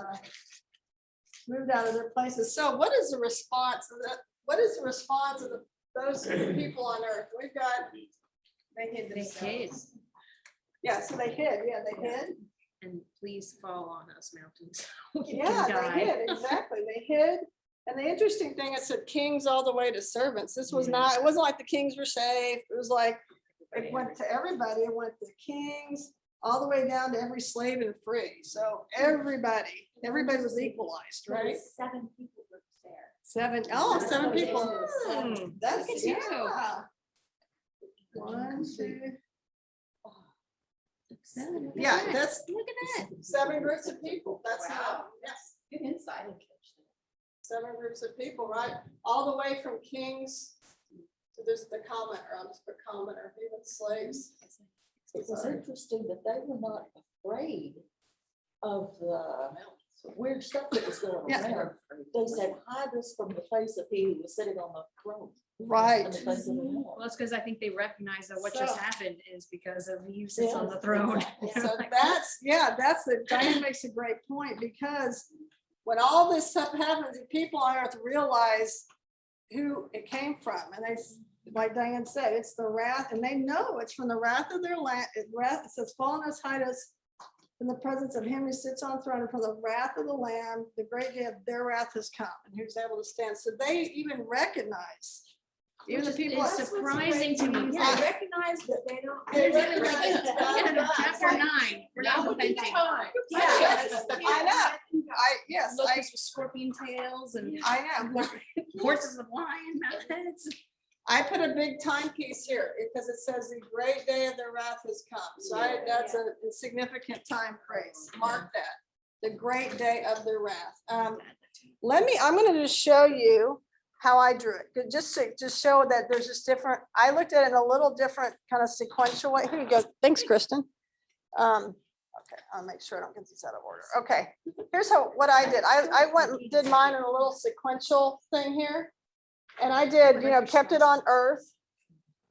moved out of their places. So what is the response of that? What is the response of those people on earth? We've got, They hid They hid. themselves. yeah, so they hid, yeah, they hid. And please fall on us, mountains. We Yeah, can they die. hid, exactly, they hid. And the interesting thing, it said kings all the way to servants. This was not, it wasn't like the kings were safe. It was like, it went to everybody. It went to kings, all the way down to every slave and free. So everybody was equalized, right? 7 people were there. Seven people. That's, Look at you. yeah. 1, 2, Look at yeah, that. that's Look at that. 7 groups of people. That's, Wow. yes, Good insight. 7 groups of people, right? All the way from kings to this, the commoner, I'll just put commoner, even slaves. It was interesting that they were not afraid of the weird stuff that was going Yeah. around. They said, hide us from the face of he who was sitting on the throne. Right. And the face of the Lord. Well, it's because I think they recognize that what So- just happened is because of you sits on Yes, the throne. exactly. So that's, yeah, that's the, Diane makes a great point, because when all this stuff happens, the people on earth realize who it came from. And they, like Diane said, it's the wrath, and they know it's from the wrath of their land. It says, fall on us, hide us in the presence of him who sits on the throne, and from the wrath of the Lamb, the great day of their wrath has come, and who's able to stand. So they even recognize, even the Which people. is surprising to me. Yeah. They recognize that they don't. They Really like recognize it. that. Chapter 9, we're not repenting. Yes, I know. Yes, Locusts with scorpion tails and I know. horses with lion heads. I put a big timepiece here because it says the great day of their wrath has come. So that's a significant time phrase. Mark that. The great day of their wrath. I'm going to just show you how I drew it. Just show that there's just different, I looked at it in a little different kind of sequential way. Here you go. Thanks, Kristen. Okay, I'll make sure I don't get these out of order. Okay, here's what I did. I went and did mine in a little sequential thing here. And I did, kept it on earth,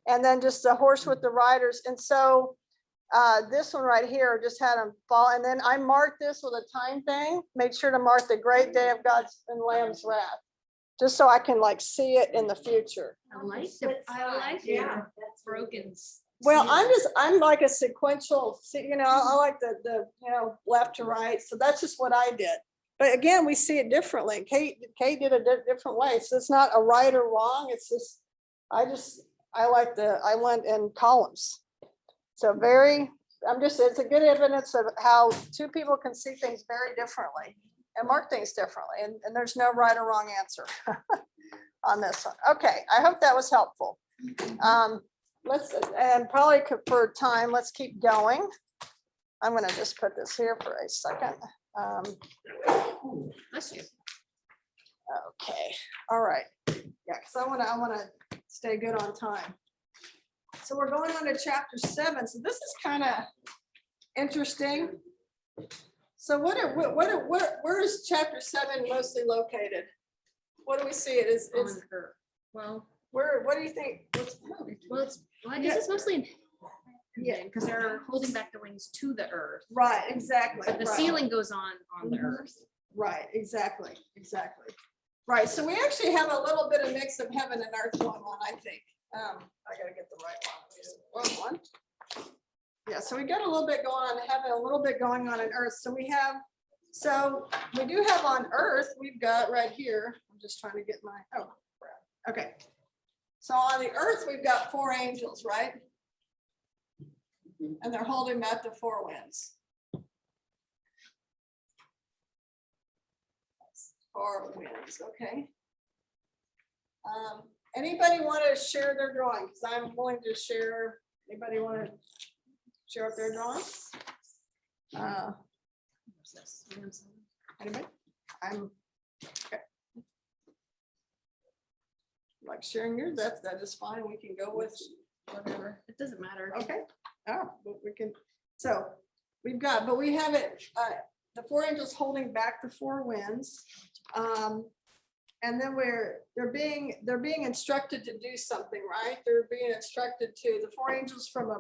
and then just the horse with the riders. And so this one right here just had them fall. And then I marked this with a time thing, made sure to mark the great day of God's and Lamb's wrath, just so I can like see it in the future. I like Yeah. your broken. Well, I'm like a sequential, I like the left to right. So that's just what I did. But again, we see it differently. Kate did a different way. So it's not a right or wrong. It's just, I went in columns. So it's a good evidence of how 2 people can see things very differently and mark things differently. And there's no right or wrong answer on this one. Okay, I hope that was helpful. And probably for time, let's keep going. I'm gonna just put this here for a second. Bless you. Okay, all right. Yeah, because I wanna stay good on time. So we're going on to chapter 7. So this is kind of interesting. So where is chapter 7 mostly located? What do we see? It's On her. Well, what do you think? I guess it's mostly in Yeah. heaven, because they're holding back the rings to the earth. Right, exactly. But the right. ceiling goes on the Mhm. earth. Right, exactly. Right, so we actually have a little bit of mix of heaven and earth going on, I think. I gotta get the right one. Wrong one. Yeah, so we got a little bit going on in heaven, a little bit going on in earth. So we do have on earth, we've got right here, I'm just trying to get okay. So on the earth, we've got 4 angels, right? And they're holding back the 4 winds. 4 winds, okay. Anybody want to share their drawing? Because I'm willing to share. Anybody want to share what they're drawing? Anybody? Okay. Like sharing yours, that is fine. We can go with Whatever. It doesn't matter. okay. Oh, but we can, so we have it, the 4 angels holding back the 4 winds. And then they're being instructed to do something, right? They're being instructed to, the four angels from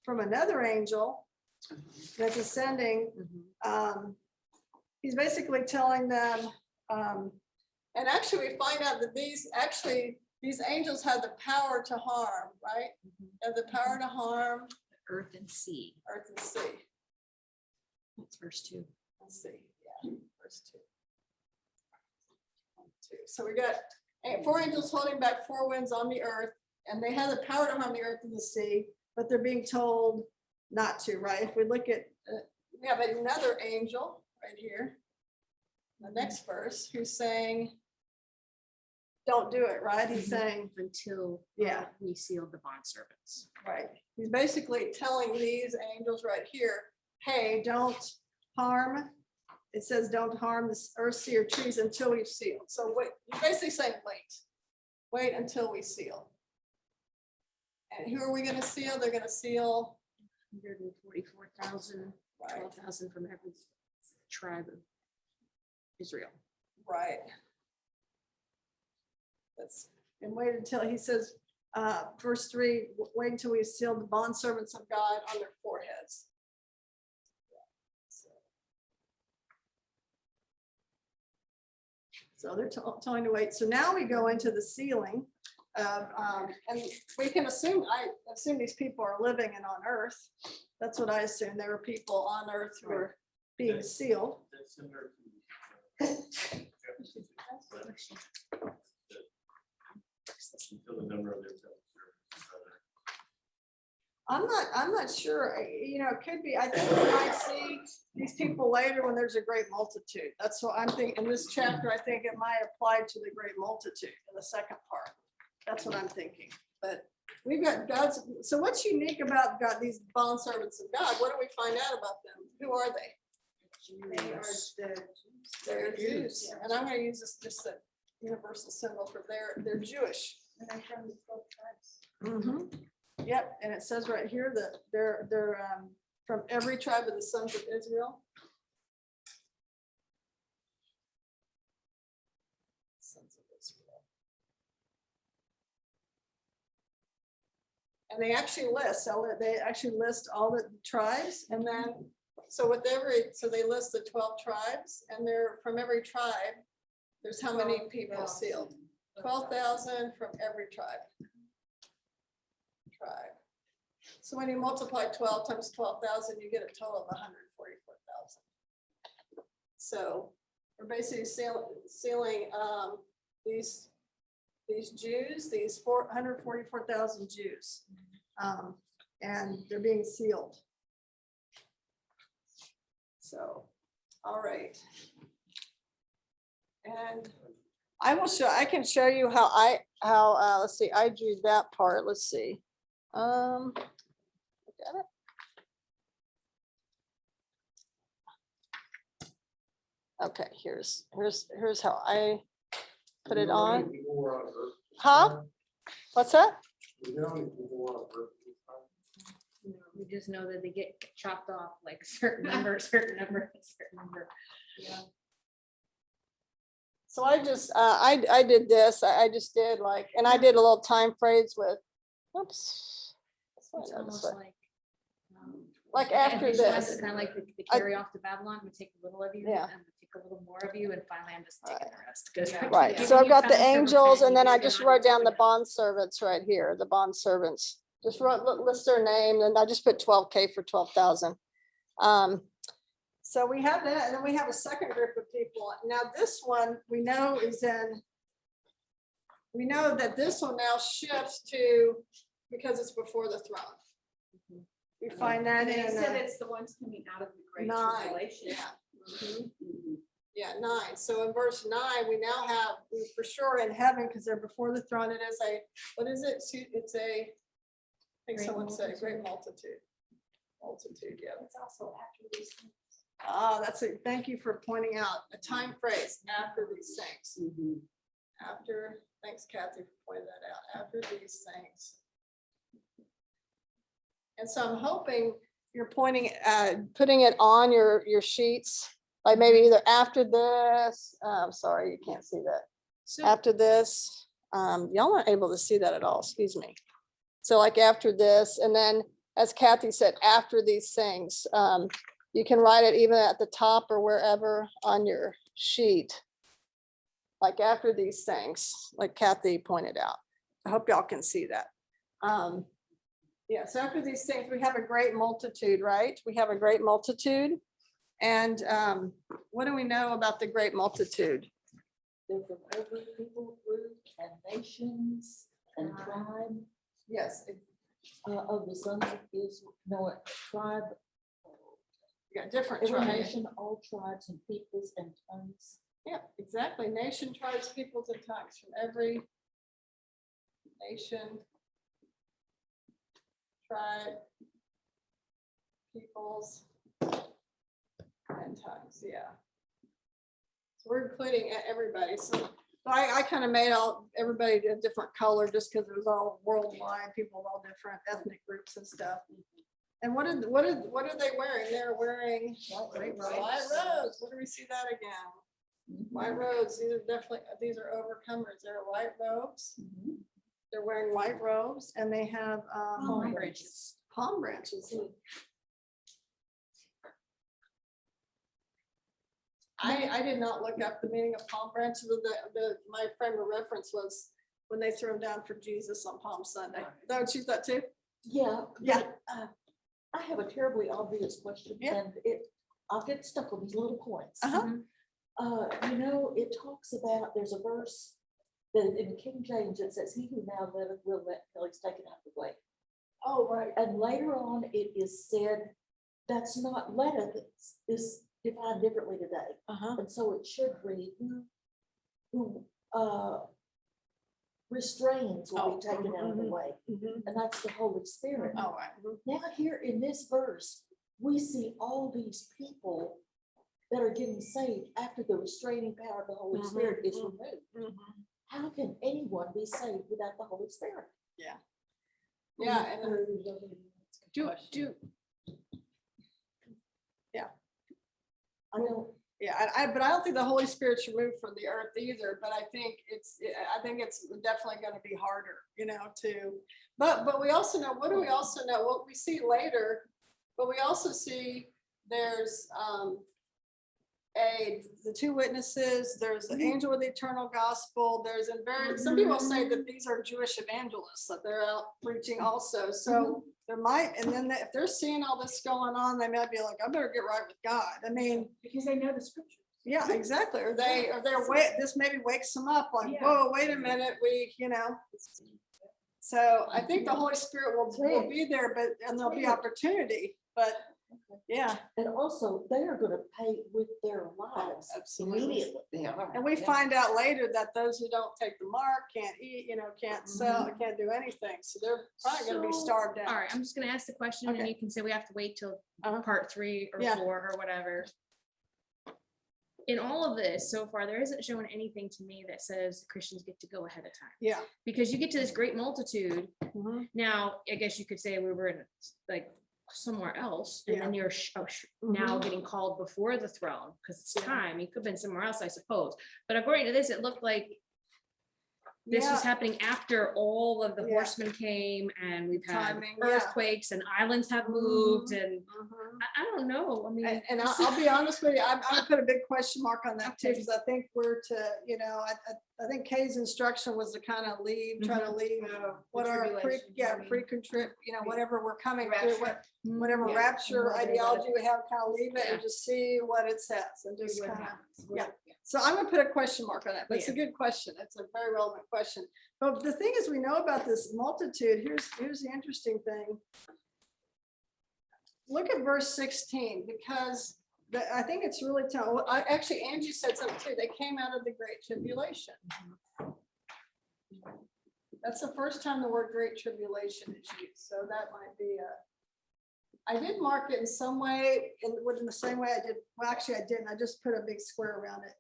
from another angel that's ascending. He's basically telling them, and actually we find out that these angels have the power to harm, right? Have the power to harm Earth and sea. earth and sea. That's verse 2. Let's see, yeah, verse 2. So we got four angels holding back four winds on the earth, and they have the power to harm the earth and the sea, but they're being told not to, right? If we look at, we have another angel right here, the next verse, who's saying, don't do it, right? He's saying, Until yeah, we sealed the bondservants. right. He's basically telling these angels right here, hey, don't harm. It says, don't harm the earth, sea, or trees until we've sealed. So wait, you're basically saying, wait until we seal. And who are we going to seal? They're going to seal 144,000, 12,000 from every tribe of Israel. right. That's, and wait until he says, verse 3, wait until we seal the bondservants of God on their foreheads. So they're telling to wait. So now we go into the sealing of, and we can assume, I assume these people are living and on earth. That's what I assume. There were people on earth who were being sealed. That's similar to. Until the number of their. I'm not sure, you know, it could be, I think we might see these people later when there's a great multitude. That's what I'm thinking. In this chapter, I think it might apply to the great multitude in the second part. That's what I'm thinking. But we've got God's, so what's unique about God, these bond servants of God? What do we find out about them? Who are they? They are the. They're Jews. And I'm going to use this just a universal symbol for they're Jewish. And they're from the 12 tribes. Mhm. Yep, and it says right here that they're from every tribe of the sons of Israel. Sons of Israel. And they actually list all the tribes, and then so they list the 12 tribes, and they're from every tribe. There's how many people sealed? 12,000 from every tribe. So when you multiply 12 times 12,000, you get a total of 144,000. So we're basically sealing these Jews, these 144,000 Jews, and they're being sealed. So, all right. And I can show you how let's see, I drew that part. Let's see. Look at it. Okay, here's how I put it on. Huh? What's that? We just know that they get chopped off like certain number, certain number, certain number. Yeah. So I just, I did this, I just did like, and I did a little time phrase with, oops. It's almost Like after this. Kind of like the carry off to Babylon, we take a little of you, Yeah. and we take a little more of you, and finally I'm just taking the rest. 'Cause Right, you- so I've you got the found some angels, repent, and then you I get just on wrote into down the it. bond servants right here, the bond servants. Just list their name, and I just put 12K for 12,000. So we have that, and then we have a second group of people. Now this one we know we know that this one now shifts to, because it's before the throne. We find that They in said it's the ones coming out of the great 9. tribulation. Yeah. Mhm. Yeah, 9. So in verse 9, we now have, we for sure in heaven, because they're before the throne. It is a, what is it? It's a, I think Great someone said a great multitude. Multitude, yeah. It's also after these things. Ah, that's it. Thank you for pointing out a time phrase, after these things. After, thanks Kathy for pointing that out, after these things. And so I'm hoping you're putting it on your sheets, like maybe either after this, I'm sorry, you can't see that. So, after this, y'all aren't able to see that at all, excuse me. So like after this, and then as Kathy said, after these things, you can write it even at the top or wherever on your sheet. Like after these things, like Kathy pointed out. I hope y'all can see that. Yeah, so after these things, we have a great multitude, right? We have a great multitude. And what do we know about the great multitude? They're from every people group and nations and tribe Yes, of the sons of Israel, no, tribe, yeah, different every tribes. nation, all tribes and peoples and tongues. Yeah, exactly. Nation, tribes, peoples, and tongues from every nation, tribe, peoples, and tongues. Yeah. So we're including everybody. So I kind of made everybody a different color just because it was all worldwide, people of all different ethnic groups and stuff. And what are they wearing? They're wearing white robes. Where do we see that again? White robes. These are overcomers. They're white robes. They're wearing white robes and they have palm branches. Palm branches. I did not look up the meaning of palm branches. My frame of reference was when they threw them down for Jesus on Palm Sunday. Is that what you thought too? Yeah. Yeah. but, I have a terribly obvious question Yeah. and I'll get stuck on these little points. Uh-huh. You know, it talks about, there's a verse that in King James, it says, he who now liveth will let till he's taken out of the way. Oh, right. And later on, it is said, that's not letteth, is defined differently today. Uh-huh. And so it should read, who restrains will be taken out of the way. And that's the Holy Spirit. Oh, right. Now here in this verse, we see all these people that are getting saved after the restraining power of the Holy Spirit is removed. How can anyone be saved without the Holy Spirit? Yeah. Yeah. And I don't, yeah, but I don't think the Holy Spirit's removed from the earth either, but I think it's definitely going to be harder, but we also know, what do we also know? What we see later, but we also see there's the two witnesses, there's the angel with the eternal gospel, there's some people say that these are Jewish evangelists, that they're out preaching also. So there might, and then if they're seeing all this going on, they might be like, I better get right with God. I mean, Because they know the scriptures. yeah, exactly. Or this maybe wakes them up like, Yeah. whoa, wait a minute, So I think the Holy Spirit will be there, and there'll be opportunity, but yeah. and also they are going to pay with their lives immediately. They are. And we find out later that those who don't take the mark can't eat, can't sell, can't do anything. So they're probably going to be So, starved out. All right, I'm just gonna ask the question and Okay. you can say we have to wait till Uh-huh. part 3 or Yeah. 4 or whatever. In all of this so far, there isn't showing anything to me that says Christians get to go ahead of time. Yeah. Because you get to this great multitude. Mhm. Now, I guess you could say we were in like somewhere else and then you're now getting called before the throne because it's time. You could have been somewhere else, I suppose. But according to this, it looked like this was happening after all of the Yeah. horsemen came and we've had Timing, yeah. earthquakes and islands have moved and Mhm. I don't know. I mean, And I'll be honest with you, I'm gonna put a big question mark on that too, because I think we're to, I think Kay's instruction was to kind of try to leave what our pre-contrib, whatever we're coming through, whatever Yeah. rapture Whatever ideology we have, kind of leave it and Yeah. just see what it says and just what kind of, happens. yeah. So I'm gonna put a question mark on that, but it's a good question. It's a very relevant question. But the thing is, we know about this multitude. Here's the interesting thing. Look at verse 16, because I think it's really telling. Actually, Angie said something too. They came out of the great tribulation. That's the first time the word great tribulation is used. So that might be I did mark it in some way, in the same way I did. Well, actually, I didn't. I just put a big square around it.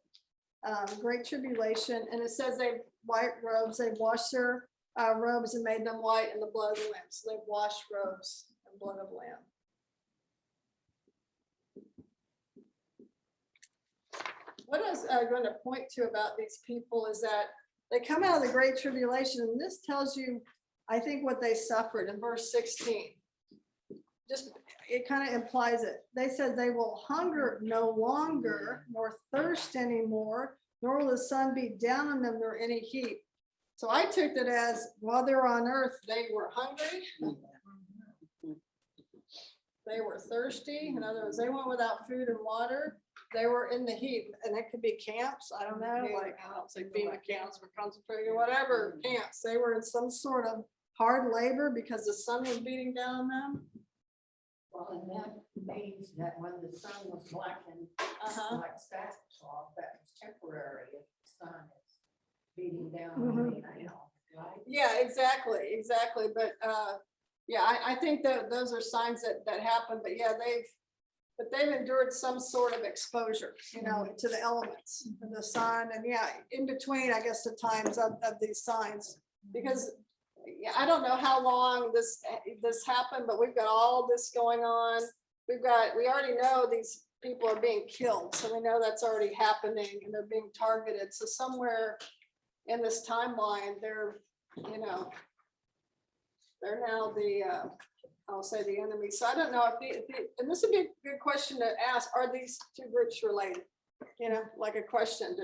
Great tribulation, and it says they have white robes. They've washed their robes and made them white in the blood of the Lamb. So they've washed robes and blood of Lamb. What I was going to point to about these people is that they come out of the great tribulation, and this tells you, I think, what they suffered in verse 16. Just, it kind of implies it. They said they will hunger no longer, nor thirst anymore, nor will the sun beat down on them, nor any heat. So I took it as, while they're on earth, they were hungry. They were thirsty. In other words, they went without food and water. They were in the heat, and it could be camps. I don't know, like, I don't say FEMA camps, but concentrating, whatever camps. They were in some sort of hard labor because the sun was beating down on them. Well, and that means that when the sun was blackened, like sackcloth, that was temporary if the sun is beating down on me, right? Yeah, exactly. But yeah, I think that those are signs that happen. But yeah, they've endured some sort of exposure, you know, to the elements, the sun, and yeah, in between, I guess, the times of these signs, because yeah, I don't know how long this happened, but we've got all this going on. We already know these people are being killed, so we know that's already happening, and they're being targeted. So somewhere in this timeline, they're, you know, they're now the, I'll say the enemy. So I don't know if and this would be a good question to ask, are these two groups related? You know, like a question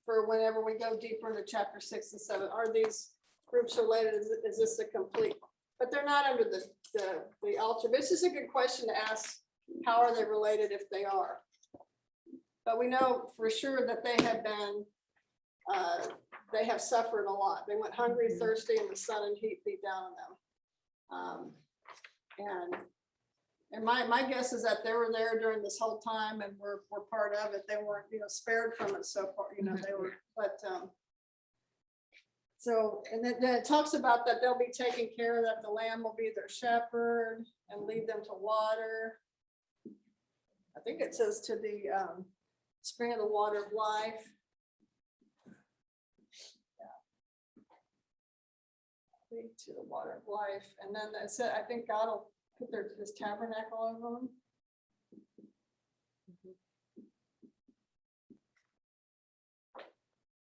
for whenever we go deeper into chapter 6 and 7, are these groups related? Is this a complete, but they're not under the altar. This is a good question to ask. How are they related if they are? But we know for sure that they have been, they have suffered a lot. They went hungry, thirsty, and the sun and heat beat down on them. And my guess is that they were there during this whole time and were part of it. They weren't, you know, spared from it so far, you know, they were, but so, and then it talks about that they'll be taken care of, that the Lamb will be their shepherd and lead them to water. I think it says to the spring of the water of life. Lead to the water of life. And then it said, I think God will put his tabernacle over them.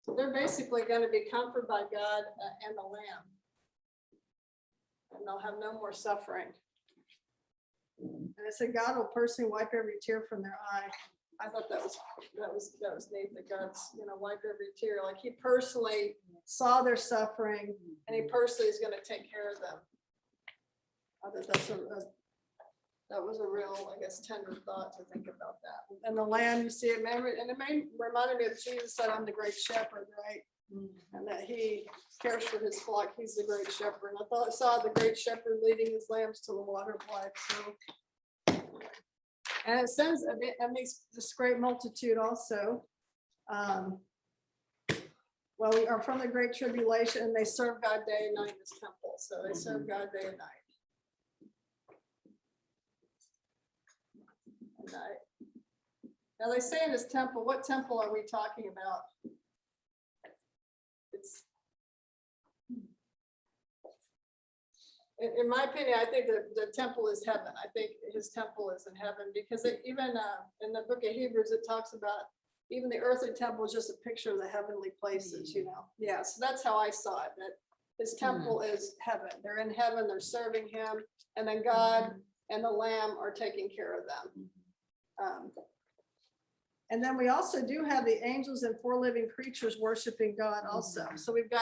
So they're basically going to be comforted by God and the Lamb. And they'll have no more suffering. And it said God will personally wipe every tear from their eye. I thought that was neat, that God's, you know, wipe every tear. Like he personally saw their suffering and he personally is going to take care of them. I thought that was a real, I guess, tender thought to think about that. And the Lamb, you see it, and it reminded me of Jesus said, I'm the great shepherd, right? And that he cares for his flock. He's the great shepherd. And I saw the great shepherd leading his lambs to the water of life. So, and it says, and this great multitude also, well, we are from the great tribulation, and they serve God day and night in this temple. So they serve God day and night. Now they say in this temple, what temple are we talking about? It's, in my opinion, I think that the temple is heaven. I think his temple is in heaven, because even in the book of Hebrews, it talks about even the earthly temple is just a picture of the heavenly places, you know? Yeah, so that's how I saw it, that his temple is heaven. They're in heaven, they're serving him, and then God and the Lamb are taking care of them. And then we also do have the angels and 4 living creatures worshiping God also. So we've got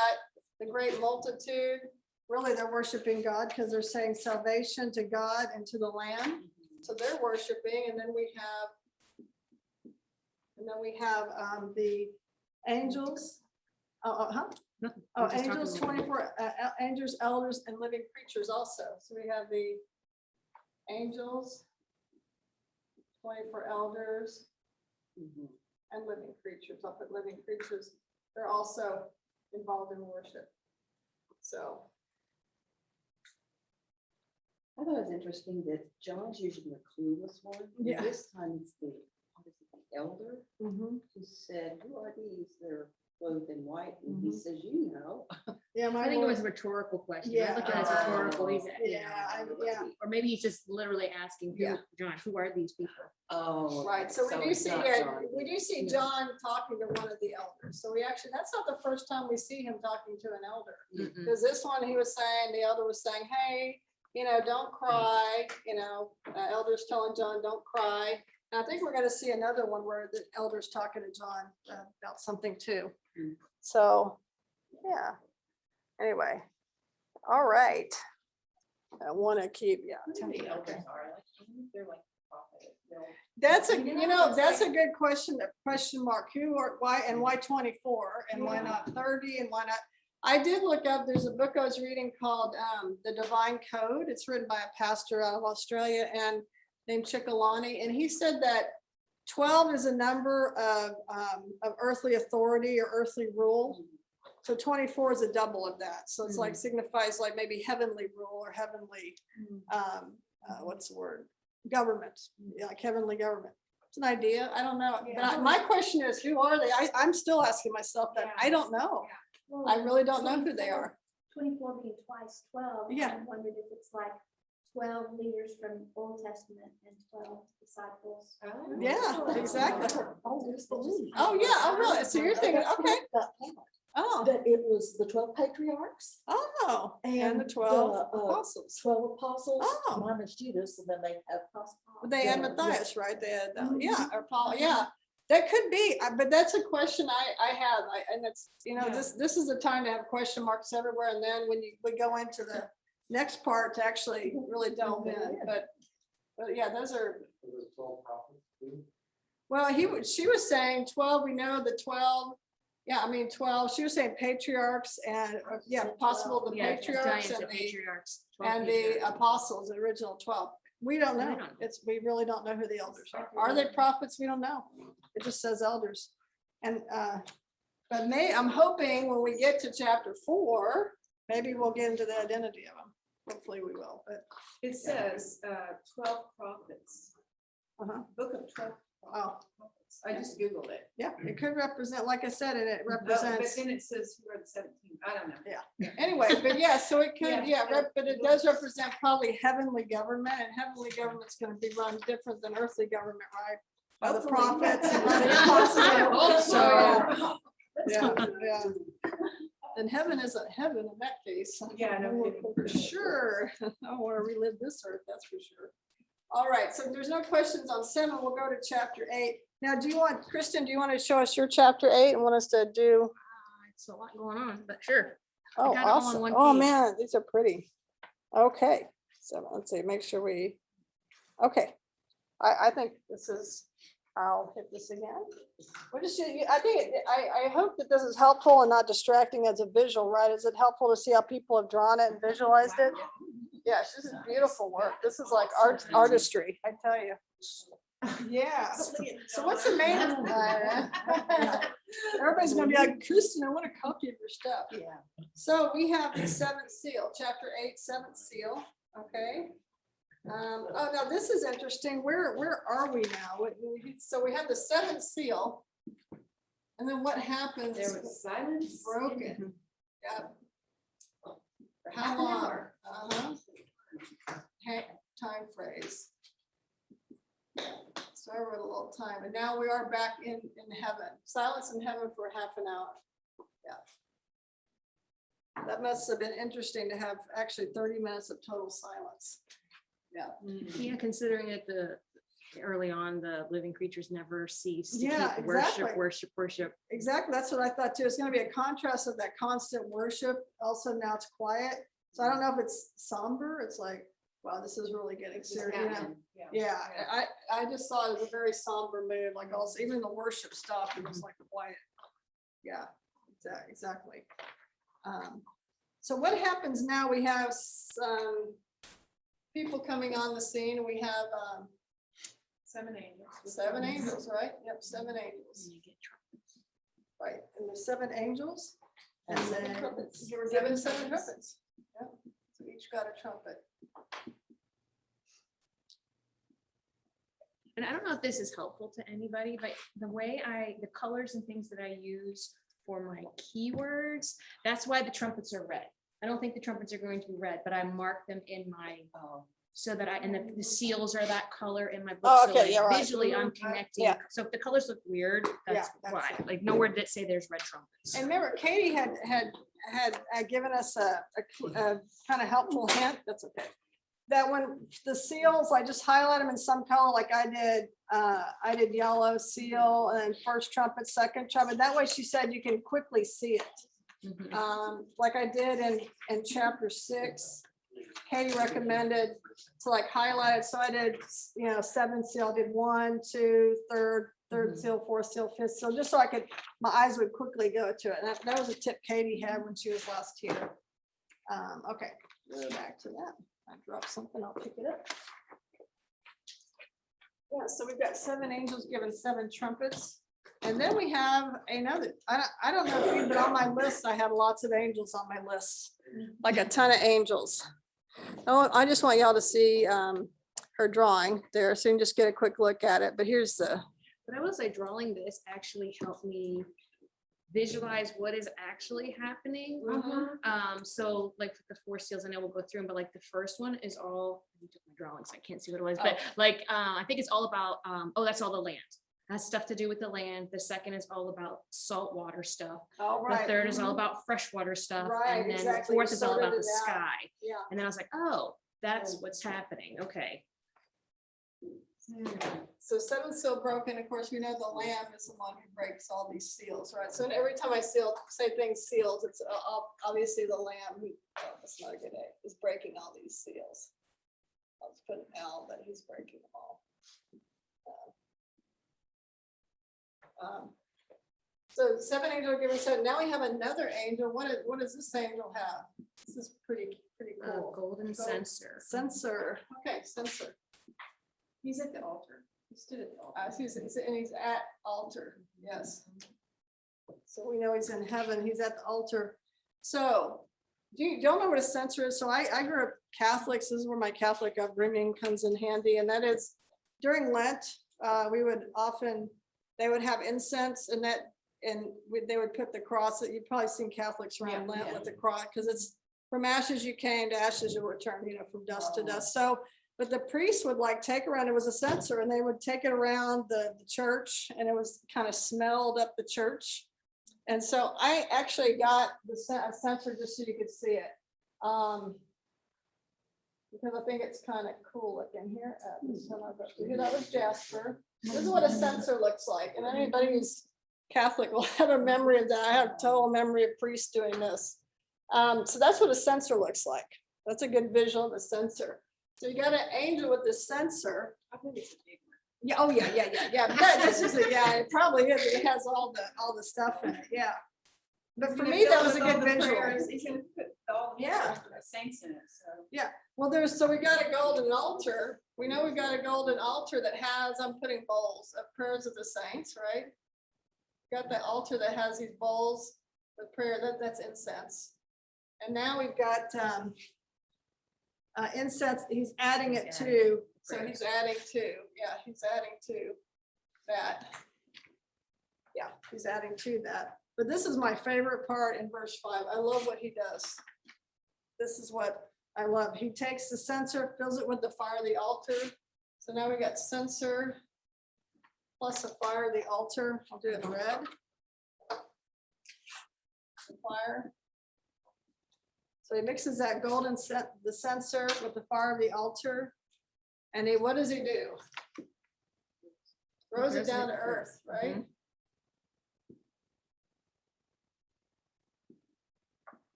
the great multitude. Really, they're worshiping God because they're saying salvation to God and to the Lamb. So they're worshiping, and then we have the angels. Angels, 24 angels, elders, and living creatures also. So we have the angels, 24 elders, and living creatures. I'll put living creatures. They're also involved in worship. So I thought it was interesting that John's usually the clueless one. Yeah. This time it's the elder who said, who are these? They're clothed in white, and he says, you know. Yeah, I my think it was Lord. a rhetorical question. Yeah. I look at it as rhetorical. He's, you Yeah, know, yeah. or maybe he's just literally asking, Yeah. John, who are these people? Oh. Right, so we do it's see, not yeah, John. we do see John talking to one of the elders. So we actually, that's not the first time we see him talking to an elder. Mm-mm. Because this one, he was saying, the elder was saying, hey, you know, don't cry, you know, elders telling John, don't cry. And I think we're gonna see another one where the elder's talking to John about something too. Mm. So, yeah, anyway, all right. I wanna keep, yeah. Who the elders are, like, I wonder if they're like prophet, they'll- That's a, You you know, know, it's that's a like- good question, question mark. Who or why and why 24 and why not 30 and why not? I did look up, there's a book I was reading called The Divine Code. It's written by a pastor out of Australia and named �սկ𝐤𝐤, and he said that 12 is a number of earthly authority or earthly rule. So 24 is a double of that. So it's like signifies like maybe heavenly rule or heavenly, what's the word? Government, yeah, like heavenly government. It's an idea. I don't know. But my question is, who are they? I'm still asking myself that. I don't know. Well, I really don't know who they are. 24 being twice 12. Yeah. I wondered if it's like 12 leaders from Old Testament and 12 disciples. Oh. Yeah, exactly. Oh, it's the lead. Oh, yeah. Oh, really? So you're thinking, okay. Oh, That it was the 12 patriarchs, oh, and the And 12 the, apostles. 12 apostles, Oh. minus Judas, and then they have. They had Yeah, Matthias, right? They had, Mhm. yeah, or Paul, yeah. That could be, but that's a question I have, and it's, you know, this is the time to have question marks everywhere, and then when we go into the next part to actually really delve in, but yeah, those are, It was 12 prophets too. well, she was saying 12, we know the 12, yeah, I mean, 12, she was saying patriarchs and, yeah, possible the Yeah, patriarchs giants and and patriarchs. 12 and the patriarchs. apostles, the original 12. We don't We know. don't know. We really don't know who the elders are. Are they prophets? We don't know. It just says elders. And, but I'm hoping when we get to chapter 4, maybe we'll get into the identity of them. Hopefully we will, but, It says 12 prophets, uh-huh. book of 12 Oh, prophets. I just Googled it. yeah, it could represent, like I said, and it But represents, then it says who are the 17, I don't know. anyway, but yeah, so it could, Yeah. but it does represent probably heavenly government, and heavenly government's gonna be run different than earthly government, right? By the Hopefully. prophets and by the I apostles. hope so. Yeah, yeah. And heaven isn't heaven in that case. Yeah, no kidding. For sure. I don't want to relive this earth, that's for sure. All right, so if there's no questions on 7, we'll go to chapter 8. Now, Kristen, do you want to show us your chapter 8 and want us to do? It's a lot going on, but sure. Oh, got it all on awesome. one Oh, page. man, these are pretty. Okay, so let's see, make sure we, okay. I think this is, I'll hit this again. What is it? I hope that this is helpful and not distracting as a visual, right? Is it helpful to see how people have drawn it and visualized it? Yes, this is beautiful work. This is like artistry, I tell you. Yeah. So what's the main? Everybody's gonna be like, Kristen, I want a copy of your stuff. Yeah. So we have the 7th seal, chapter 8, 7th seal, okay? Oh, now this is interesting. Where are we now? So we have the 7th seal. And then what happens? There was silence. Broken. Yeah. For How half an long? hour. Time phrase. So I wrote a little time, and now we are back in heaven. Silence in heaven for half an hour. Yeah. That must have been interesting to have actually 30 minutes of total silence. Yeah, considering that early on, the living creatures never cease to Yeah, keep exactly. worship. Exactly. That's what I thought too. It's going to be a contrast of that constant worship. Also now it's quiet. So I don't know if it's somber. It's like, wow, this is really getting It's serious. You know? happening, yeah. Yeah, I just saw it as a very somber mood, like also even the worship stuff, it was like quiet. Yeah, exactly. So what happens now? We have some people coming on the scene, and we have 7 angels. 7 angels, right? Yep, 7 angels. Right, and the 7 angels. And then you were given 7 trumpets. Yep, so each got a trumpet. And I don't know if this is helpful to anybody, but the colors and things that I use for my keywords. That's why the trumpets are red. I don't think the trumpets are going to be red, but I marked them in my, so that and the seals are that color in my book. Oh, So okay, like yeah, right. visually I'm connecting. Yeah. So if the colors look weird, that's that's why. it. Like nowhere did it say there's red trumpets. And remember, Katie had given us a kind of helpful hint, that's okay. That when the seals, I just highlight them in some color, like I did yellow seal and then first trumpet, second trumpet. That way she said you can quickly see it. Mhm. Like I did in chapter 6. Katie recommended to like highlight it. So I did, 7 seal, I did 1, 2, third Mhm. seal, 4th seal, 5th seal, just so my eyes would quickly go to it. And that was a tip Katie had when she was last here. Okay, go back to that. I dropped something, I'll pick it up. Yeah, so we've got 7 angels given 7 trumpets. And then we have another, I don't know if you, but on my list, I had lots of angels on my list, like a ton of angels. Oh, I just want y'all to see her drawing there, so you can just get a quick look at it. But here's the, But I will say drawing this actually helped me visualize what is actually happening. So like the 4 seals, I know we'll go through them, but like the first one is all, I took my drawings, I can't see what it was, but like I think it's all about, that's all the land. Has stuff to do with the land. The second is all about saltwater stuff. all The right. third is all about freshwater stuff. Right, And then the exactly. fourth You is all about sorted the it out. sky. Yeah. And then I was like, oh, that's what's happening. Okay. So 7 seal broken, of course, we know the Lamb is the one who breaks all these seals, right? So every time I say things seals, it's obviously the Lamb who, that's not a good name, is breaking all these seals. I'll just put an L, but he's breaking them all. So 7 angels are given 7. Now we have another angel. What does this angel have? This is pretty cool. Golden censer. Censer. Okay, censer. He's at the altar. He stood at the altar. He's at altar. Yes. So we know he's in heaven. He's at the altar. So y'all know what a censer is? So I grew up Catholic. This is where my Catholic upbringing comes in handy. And that is during Lent, we would often, they would have incense and they would put the cross that you've probably seen Catholics around Lent with the cross, because it's from ashes you came, to ashes you return, from dust to dust. So, but the priest would like take around, it was a censer, and they would take it around the church, and it was kind of smelled up the church. And so I actually got a censer just so you could see it. Because I think it's kind of cool looking here. That was Jasper. This is what a censer looks like. And anybody who's Catholic will have a memory of that. I have total memory of priests doing this. So that's what a censer looks like. That's a good visual of a censer. So you got an angel with the censer. I think it's a big one. Yeah. Oh yeah. This is it probably is. It has all the stuff in it. Yeah. But for me, that was a good visual. He's gonna put all the saints in it, so. Yeah. Well, we got a golden altar. We know we've got a golden altar that has, I'm putting bowls of prayers of the saints, right? Got the altar that has these bowls of prayer, that's incense. And now we've got incense, he's adding it to, so he's adding to that. Yeah, he's adding to that. But this is my favorite part in verse 5. I love what he does. This is what I love. He takes the censer, fills it with the fire of the altar. So now we got censer plus the fire of the altar. I'll do it in red. The fire. So he mixes that golden the censer with the fire of the altar. And what does he do? Throws it down to earth, right?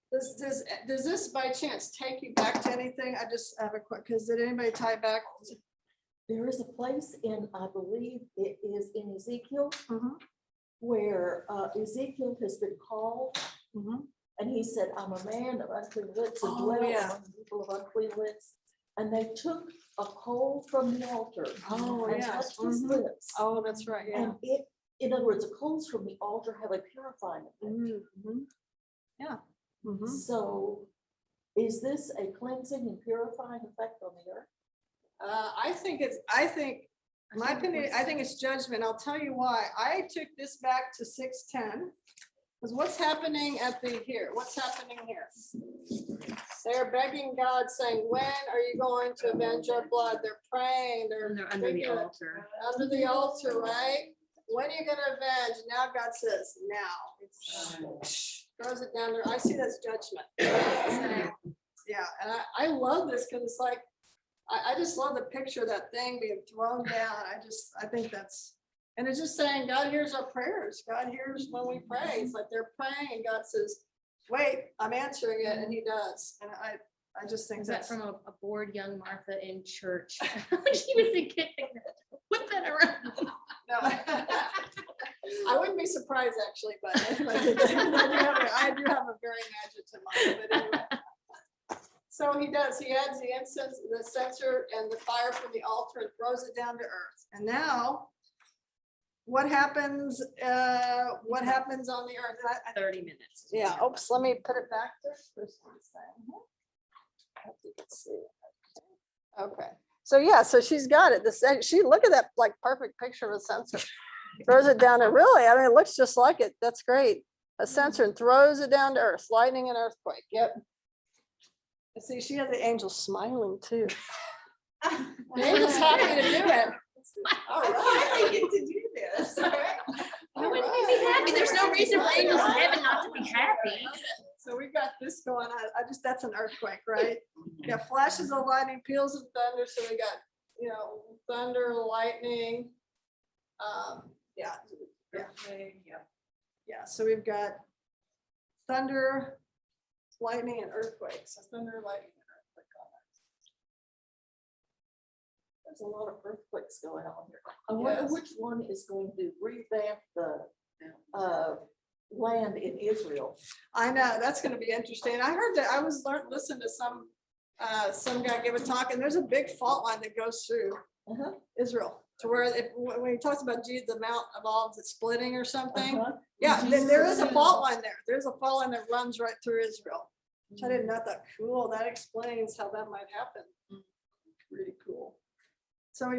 Does this by chance take you back to anything? I just have a quick, because did anybody tie back? There is a place in, I believe it is in Ezekiel, where Ezekiel has been called. And he said, I'm a man of unclean lips and dwell among the people of unclean lips. And they took a coal from the altar and touched his lips. Oh, that's right, yeah. And it, in other words, the coals from the altar have a purifying effect. Yeah. So is this a cleansing and purifying effect on the earth? I think My opinion, I think it's judgment. I'll tell you why. I took this back to 6:10. Because what's happening at the here? What's happening here? They're begging God, saying, when are you going to avenge our blood? They're praying. They're And they're under the thinking it- altar. under the altar, right? When are you gonna avenge? Now God says, now. Throws it down there. I see that's judgment. Yeah, and I love this because it's like, I just love the picture of that thing being thrown down. I think that's, and it's just saying, God hears our prayers. God hears when we pray. It's like they're praying and God says, wait, I'm answering it, and he does. And I just think Is that that's. from a bored young Martha in church? When she was a kid, whip that around. No. I wouldn't be surprised actually, but I do have a very imaginative mind, but anyway. So he does, he adds the incense, the censer and the fire from the altar and throws it down to earth. And now what happens on the earth? 30 minutes. Yeah, oops, let me put it back there. First one thing. I hope you can see it. Okay, so yeah, so she's got it. Look at that like perfect picture of a censer. Throws it down and really, I mean, it looks just like it. That's great. A censer and throws it down to earth, lightning and earthquake. Yep. And see, she had the angel smiling too. The angel's happy to do it. All right. I get to do this. All Be right. happy. There's no reason for angels in heaven not to be happy. So we got this going on. That's an earthquake, right? Yeah, flashes of lightning, peals of thunder. So we got, thunder, lightning. Yeah. Yeah, so we've got thunder, lightning, and earthquake. So thunder, lightning, and earthquake on that. There's a lot of earthquakes going on here. I wonder Yes. which one is going to revamp the land in Israel. I know, that's gonna be interesting. I heard that, I was listening to some guy give a talk, and there's a big fault line that goes through Uh-huh. Israel. To where when he talks about the Mount of Olives, it's splitting or something. Uh-huh. Yeah, Jesus then there is a said- fault line there. There's a fault line that runs right through Israel. Which I didn't know that. Cool. That explains how that might happen. Really cool. So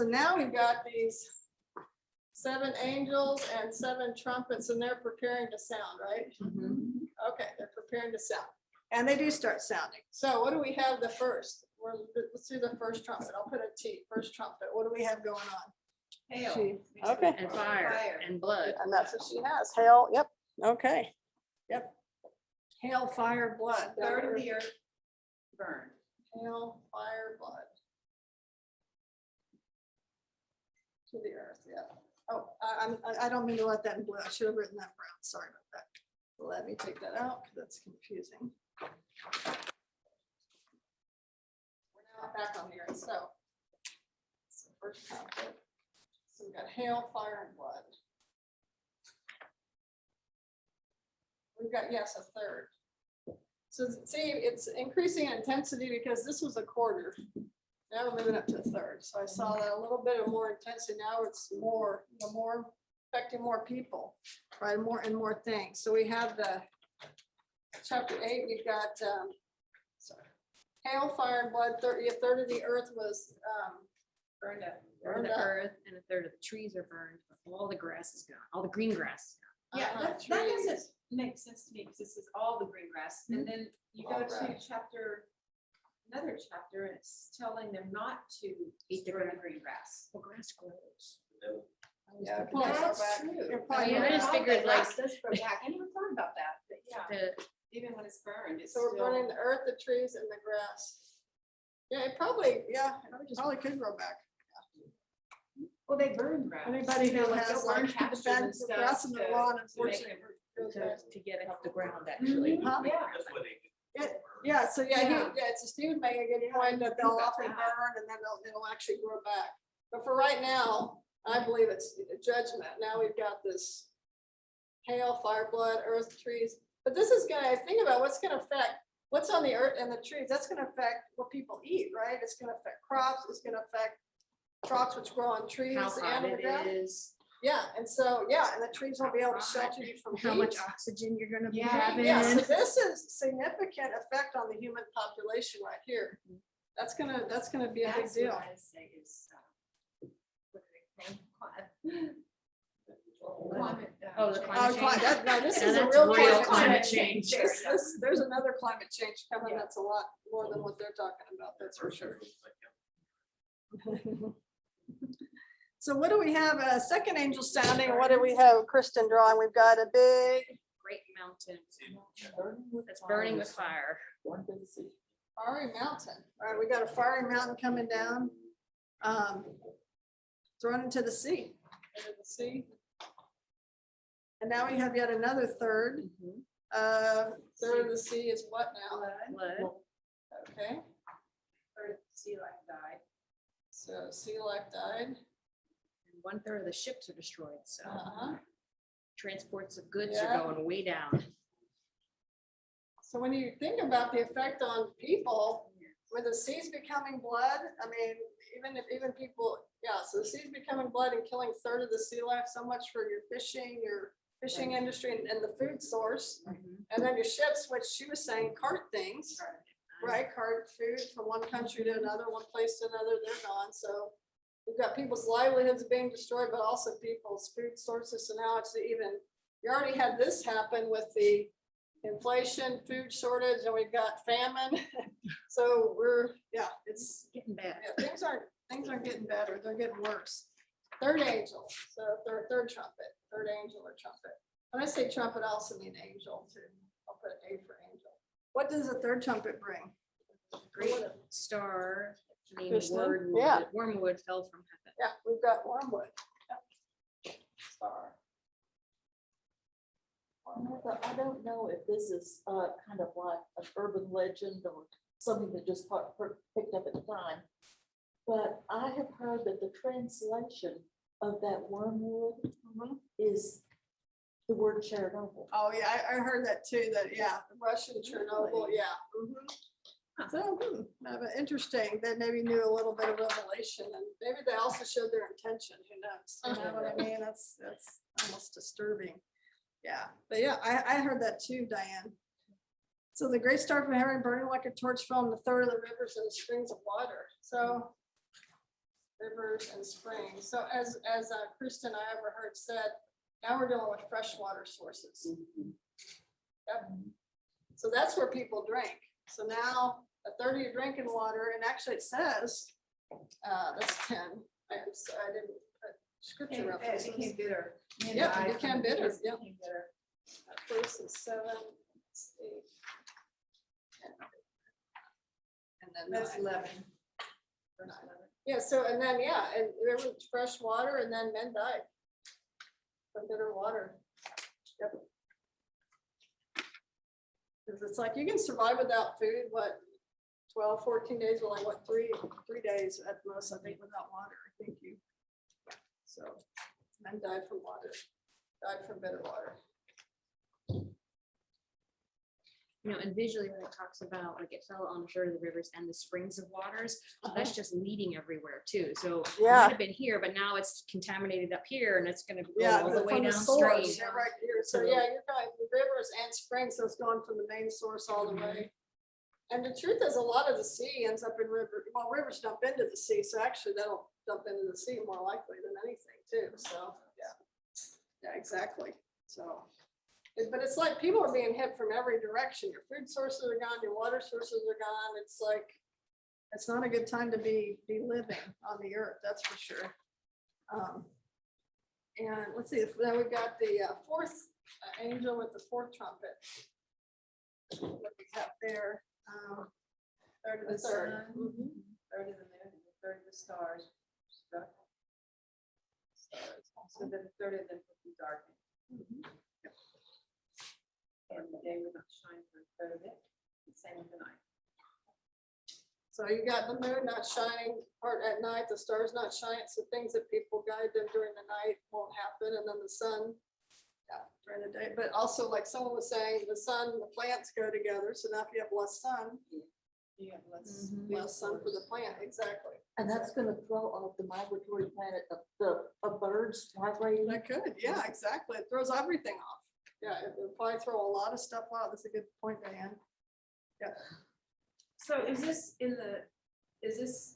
now we've got these 7 angels and 7 trumpets, and they're preparing to sound, right? Okay, they're preparing to sound. And they do start sounding. So what do we have the first? Let's do the first trumpet. I'll put a T, first trumpet. What do we have going on? Hail. She- Okay. And fire and blood. And that's what she has. Hail, yep, okay. Yep. Hail, fire, blood. Third of the earth burned. Hail, fire, blood. To the earth, yeah. Oh, I don't mean to let that in blue. I should have written that brown. Sorry about that. Let me take that out because that's confusing. We're now back on here. So first trumpet. So we got hail, fire, and blood. We've got, yes, a third. So see, it's increasing in intensity because this was a quarter. Now we're moving up to a third. So I saw that a little bit of more intensity. Now it's more, more affecting more people, right? More and more things. So we have the chapter 8, we've got sorry, hail, fire, and blood. A third of the earth was Burned up. Burn burned the up. earth and a third of the trees are burned, but all the grass is gone, all the green grass. Yeah, that trees. doesn't make sense to me because this is all the green grass. And then you go All to another chapter, and it's telling them not to eat the green grass. Well, grass grows. Yeah, probably go That's back. true. You're probably Yeah, I right. just figured, like- Grass does grow back. I never thought about that, but yeah, The, even when it's burned, it's So we're still. burning the earth, the trees, and the grass. Yeah, it probably could grow back. Well, they burn grass. Anybody You know, who like has they'll burn like castors the and stuff grass in the to- lawn, to make unfortunately. it- to get it off the ground, actually. Huh? Yeah. Yeah, so Yeah. it's Steve making a good point that they'll often burn and then it'll actually grow back. But for right now, I believe it's judgment. Now we've got this hail, fire, blood, earth, trees. But this is gonna, think about what's gonna affect, what's on the earth and the trees. That's gonna affect what people eat, right? It's gonna affect crops. It's gonna affect crops which grow on trees How hot and on the it ground. is, Yeah, and so, and the trees won't be able to shelter you from how much heat. oxygen you're gonna be Yeah, having. Yeah, so this is significant effect on the human population right here. That's gonna be a big That's deal. what I say is, Climate, Oh, the change. climate change. No, this Yeah, is a that's real real climate climate change. change. There's another climate change coming that's a lot more than what they're talking about, that's for sure. So what do we have? A second angel sounding. What do we have Kristen drawing? We've got a big Great mountain Burning with that's burning with fire. fire. One to the sea. fiery mountain. All right, we got a fiery mountain coming down. Thrown into the sea. Into the sea. And now we have yet another third. Third of the sea is what now? Blood. Okay, Or sea life died. so sea life died. And 1/3 of the ships are destroyed, so Uh-huh. transports of goods Yeah. are going way down. So when you think about the effect on people, with the seas becoming blood, I mean, even people, yeah, so the seas becoming blood and killing third of the sea life, so much for your fishing industry and the food source. And then your ships, which she was saying, cart things, right? Cart food from one country to another, one place to another, they're gone. So we've got people's livelihoods being destroyed, but also people's food sources. So now it's even, you already had this happen with the inflation, food shortage, and we've got famine. So it's Getting bad. yeah, things aren't getting better, they're getting worse. Third angel, so third trumpet, third angel or trumpet. When I say trumpet, I also mean angel too. I'll put A for angel. What does a third trumpet bring? Great star named Kristen? Wormwood. Yeah. Wormwood fell from heaven. Yeah, we've got wormwood. Yep. Star. I don't know if this is kind of like an urban legend or something that just picked up at the time. But I have heard that the translation of that wormwood is the word Chernobyl. Oh, yeah, I heard that too, the Russian Chernobyl, yeah. So, interesting, they maybe knew a little bit of revelation, and maybe they also showed their intention, who knows? You know what I mean? That's almost disturbing. Yeah, but yeah, I heard that too, Diane. So the great star from heaven burning like a torch fell in the third of the rivers and the springs of water. So rivers and springs. So as Kristen I overheard said, now we're dealing with freshwater sources. Yep. So that's where people drink. So now a third of your drinking water, and actually it says, that's 10. I didn't put scripture It references. became bitter. Yeah, it became bitter, It yeah. became bitter. First is 7, 8, 10. And then That's 9. 11. Yeah, so, and then, and there was fresh water, and then men died from bitter water. Yep. Because it's like, you can survive without food, what, 12, 14 days, well, like, what, three days at most, I think, without water, I think you. So, men died from water, died from bitter water. You know, and visually when it talks about like it fell on the third of the rivers and the springs of waters, that's just leading everywhere too. So it Yeah. might have been here, but now it's contaminated up here and it's gonna go Yeah, all the way from the downstream. source, yeah, right here. So yeah, you're going the rivers and springs, so it's going from the main source all the way. And the truth is, a lot of the sea ends up in river. Well, rivers dump into the sea, so actually that'll dump into the sea more likely than anything too. So yeah, exactly. So, but it's like people are being hit from every direction. Your food sources are gone, your water sources are gone. It's like it's not a good time to be living on the earth. That's for sure. And let's see, then we got the fourth angel with the fourth trumpet. What we have there, third of the third. Third of the moon, and the third of the stars. Struck. So then the third of them would be darkened. And the day would not shine for a third of it, the same with the night. So you got the moon not shining part at night, the stars not shining, so things that people guide them during the night won't happen, and then the sun, during the day. But also, like someone was saying, the sun, the plants go together, so now if you have less sun, You have less. less sun for the plant, exactly. And that's gonna throw off the migratory planet of birds migrating. That could, yeah, exactly. It throws everything off. Yeah, it would probably throw a lot of stuff out. That's a good point, Diane. Yeah. So is this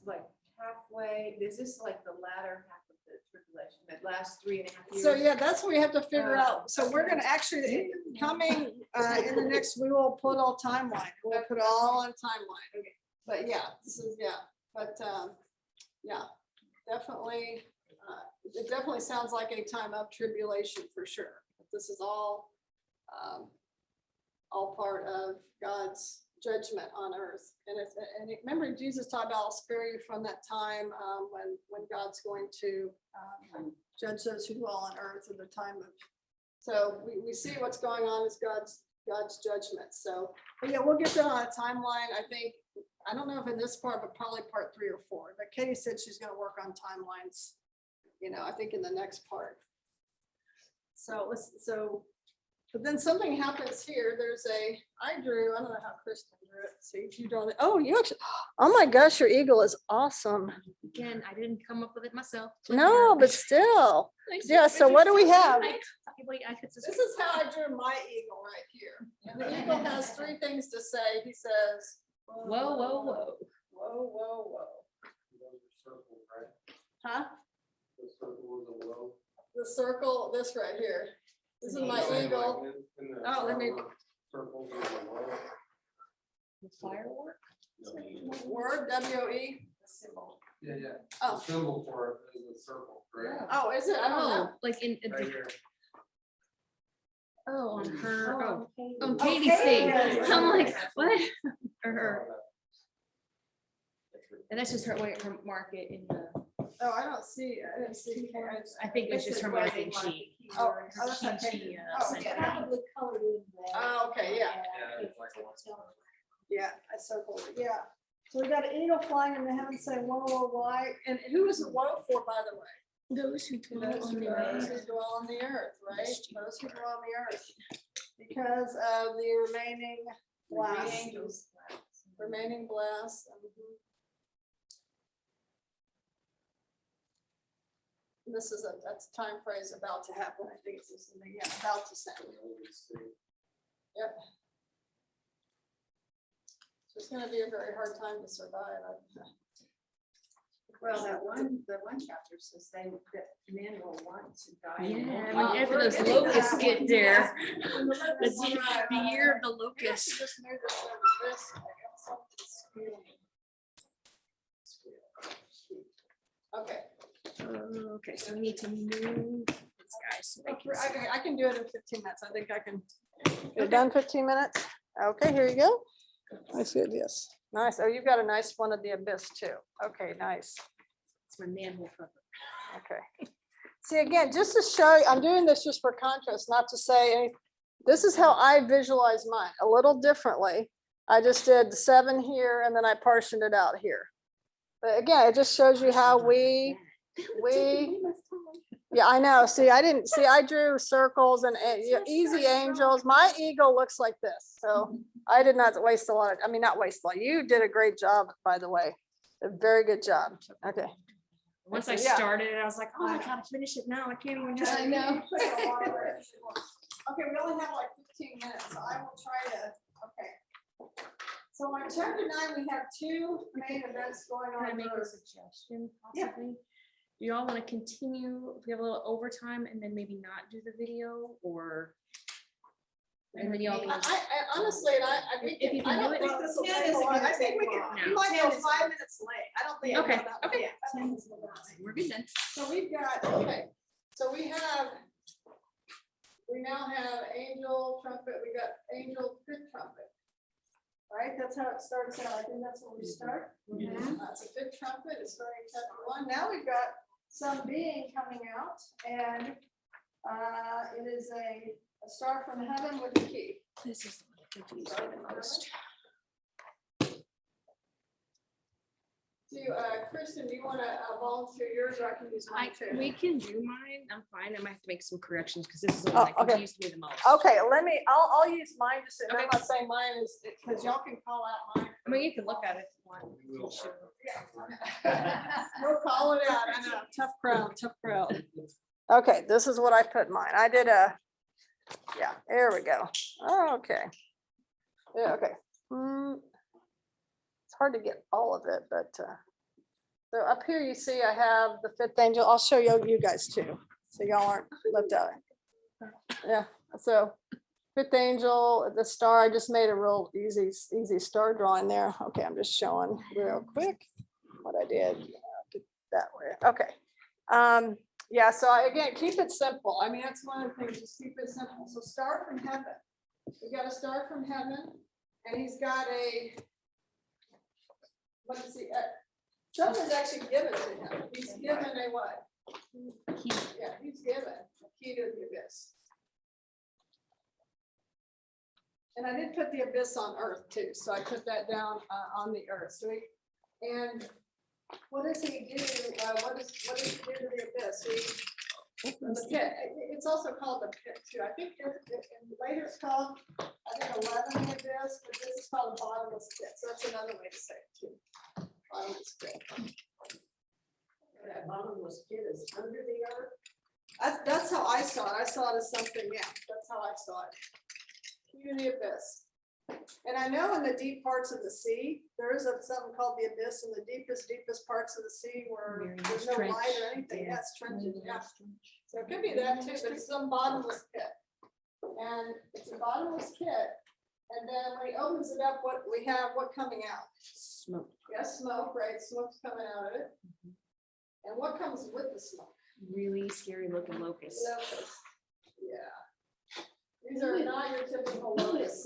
like halfway, is this like the latter half of the tribulation, that last 3.5 years. So yeah, that's what we have to figure out. So we're gonna actually, coming in the next, we will put all timeline. We'll put it all on timeline. Okay. But yeah, this is, yeah, but yeah, definitely, it definitely sounds like a time of tribulation for sure. But this is all part of God's judgment on earth. And it's, and remember, Jesus talked about, I'll spare you from that time when God's going to judge those who dwell on earth at the time of. So we see what's going on is God's judgment. So, but yeah, we'll get that on a timeline. I think, I don't know if in this part, but probably part 3 or 4. But Katie said she's gonna work on timelines, I think in the next part. So but then something happens here. I don't know how Kristen drew it. See, you draw it. Oh, you actually, oh my gosh, your eagle is awesome. Again, I didn't come up with it myself. No, but still. Yeah, so what do we have? Wait, I could just. This is how I drew my eagle right here. And the eagle has 3 things to say. He says, Whoa, whoa, whoa. whoa, whoa, whoa. Those are circles, right? Huh? The circle is a low. The circle, this right here. This is my No, eagle. like in the Oh, let me- circles is a low. Firework? Word, W-O-E. Yeah, yeah. Oh. The symbol for it is a circle, correct? Oh, is it? I don't know. Oh, like in, Right here. oh, on her, oh, okay. on Oh, Katie's Katie. thing. I'm like, what? Or Oh, her, and that's just her way, her market in the, Oh, I don't see. I didn't see. I think it's just her marketing sheet. Oh, Her that's not sheet Katie. she, Oh, sent yeah. out. Probably colored in there. Oh, okay, yeah. Yeah, it's like one. Yeah, I circled it. Yeah. So we got an eagle flying in the heavens saying, whoa, whoa, why? And who is it woe for, by the way? Those who dwell Those on who the dwell earth. on the earth, right? Those who dwell on the earth. Because of the remaining blast. Remaining blast. This is that's a time phrase about to happen. I think it's something, yeah, about to sound. Yep. So it's gonna be a very hard time to survive. Well, the one chapter says that men will want to die. Yeah, whenever those locusts get there. The year of the locust. Okay, Okay, so we need to move this guy. So they can see. I can do it in 15 minutes. I think I can. Get it done 15 minutes? Okay, here you go. Let's do this. Nice. Oh, you've got a nice one of the abyss too. Okay, nice. It's my manhole cover. Okay. See, again, just to show, I'm doing this just for contrast, not to say, this is how I visualize mine, a little differently. I just did the 7 here and then I portioned it out here. But again, it just shows you how we, yeah, I know. See, I drew circles and easy angels. My eagle looks like this. So I did not waste a lot of, not waste a lot. You did a great job, by the way. A very good job. Okay. Once I Yeah. started it, I was like, oh, I gotta finish it now. I can't even just. I know. Okay, we only have like 15 minutes, so I will try to, okay. So on chapter 9, we have 2 main events going Can I on make a first. suggestion Yeah. possibly? Do y'all want to continue, if we have a little overtime and then maybe not do the video or? And then y'all. I honestly, If you I can don't do it. think this will 10 take is a a lot. good I think we take can, long. we might 10 go is 5 minutes late. I don't think. Okay, we'll go that okay. late. We're good then. So we've got, okay, so we now have angel trumpet, we got angel fifth trumpet. Right, that's how it starts out. I think that's where we start. It's a fifth trumpet, it's starting chapter 1. Now we've got some being coming out and it is a star from heaven with a key. This is the one that confused me the most. Kristen, do you want to volunteer yours or I can use mine too? We can do mine. I'm fine. I might have to make some corrections because this is the Oh, one that okay. confused me the most. Okay, I'll use mine just, I'm Okay. not saying mine is, because y'all can call out mine. I mean, you can look at it if you want. We will. We'll call it out. I know, tough crowd. Okay, this is what I put mine. I did yeah, there we go. Okay. Yeah, okay. It's hard to get all of it, but So up here you see I have the fifth angel. I'll show you guys too. So y'all aren't left out. Yeah, so fifth angel, the star, I just made a real easy star drawing there. Okay, I'm just showing real quick what I did. That way, okay. Yeah, so again, keep it simple. I mean, that's one of the things, just keep it simple. So star from heaven. We got a star from heaven, and he's got a, what is he? Something's actually given to him. He's given a what? Yeah, he's given a key to the abyss. And I did put the abyss on earth too, so I put that down on the earth. So and what does he do? What does he do to the abyss? The pit. It's also called the pit too. I think later it's called, I think 11 the abyss, but this is called a bottomless pit. So that's another way to say it too. Bottomless pit. That bottomless pit is under the earth. That's how I saw it. I saw it as something, yeah, that's how I saw it. Key to the abyss. And I know in the deep parts of the sea, there is something called the abyss in the deepest parts of the sea where there's no light or anything. Yes, trenches, yeah. So it could be that too, but it's some bottomless pit. And it's a bottomless pit. And then when he opens it up, what we have, what coming out? Smoke. Yes, smoke, right? Smoke's coming out of it. And what comes with the smoke? Really scary looking locusts. Locusts. Yeah. These are not your typical locusts.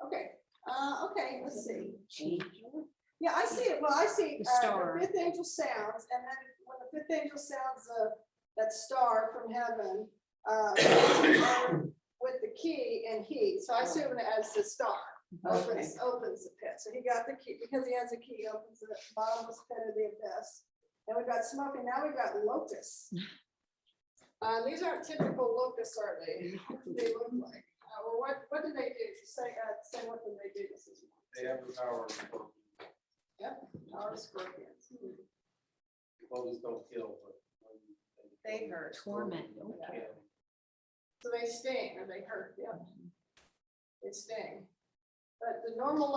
Okay, okay, let's see. Yeah, I see it. Well, I see The star. the fifth angel sounds, and then when the fifth angel sounds that star from heaven with the key and he. So I assume it as the star opens the pit. So he got the key because he has a key, opens the bottomless pit of the abyss. And we've got smoke, and now we've got locusts. These aren't typical locusts, are they? What do they look like? Well, what do they do? Say what do they do? This is They have the power of scorpions. yep, power of scorpions. Those don't kill, but. They hurt. Torment. Yeah. So they sting or they hurt. Yep, they sting. But the normal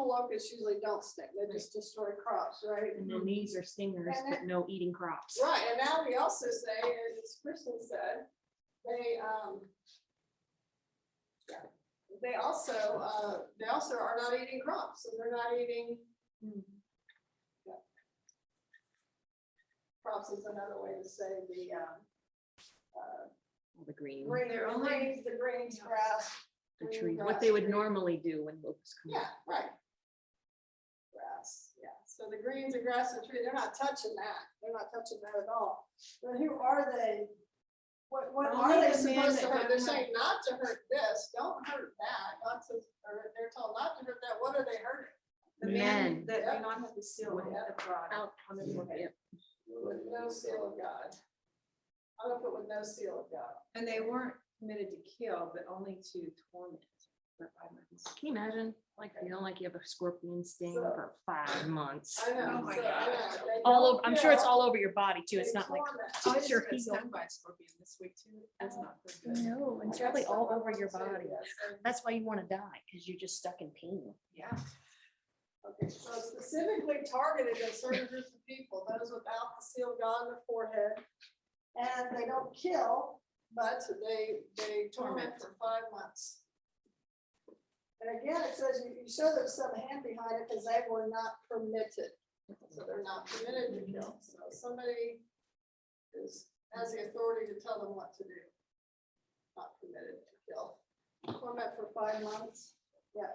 locusts usually don't sting. They just destroy crops, right? And then these are stingers, And but no eating crops. Right, and now we also say, as Kristen said, they also are not eating crops, so they're not eating. Yeah. Crops is another way to say All the green, the greens, grass. the green trees, grass, what they would green. normally do when locusts come. Yeah, right. Grass, yeah. So the greens and grass and tree, they're not touching that. They're not touching that at all. But who are they? What Only are they the men supposed to that hurt? They're don't saying not to hurt this, don't hurt that. They're told not to hurt that. What are they hurting? The Men. men that Yep. do not have the seal of God. Out on the forehead. With no seal of God. I'm gonna put with no seal of God. And they weren't permitted to kill, but only to torment for 5 months. Can you imagine, like, feeling like you have a scorpion sting So- for 5 months? I know. Oh my so I gosh. know. They All don't over, I'm sure it's kill, all over your body too. they It's not like, torment. I just Sure, got he's stung by a scorpion this week too. That's not good. no, it's I got probably all some over your too, body. yes, and- That's why you want to die, because you're just stuck in pain. Yeah. Okay, so it's specifically targeted at certain groups of people, those without the seal of God on their forehead. And they don't kill, but they torment for 5 months. And again, it says you show there's some hand behind it because they were not permitted. So they're not permitted to kill. So somebody has the authority to tell them what to do. Not permitted to kill. Torment for 5 months. Yeah.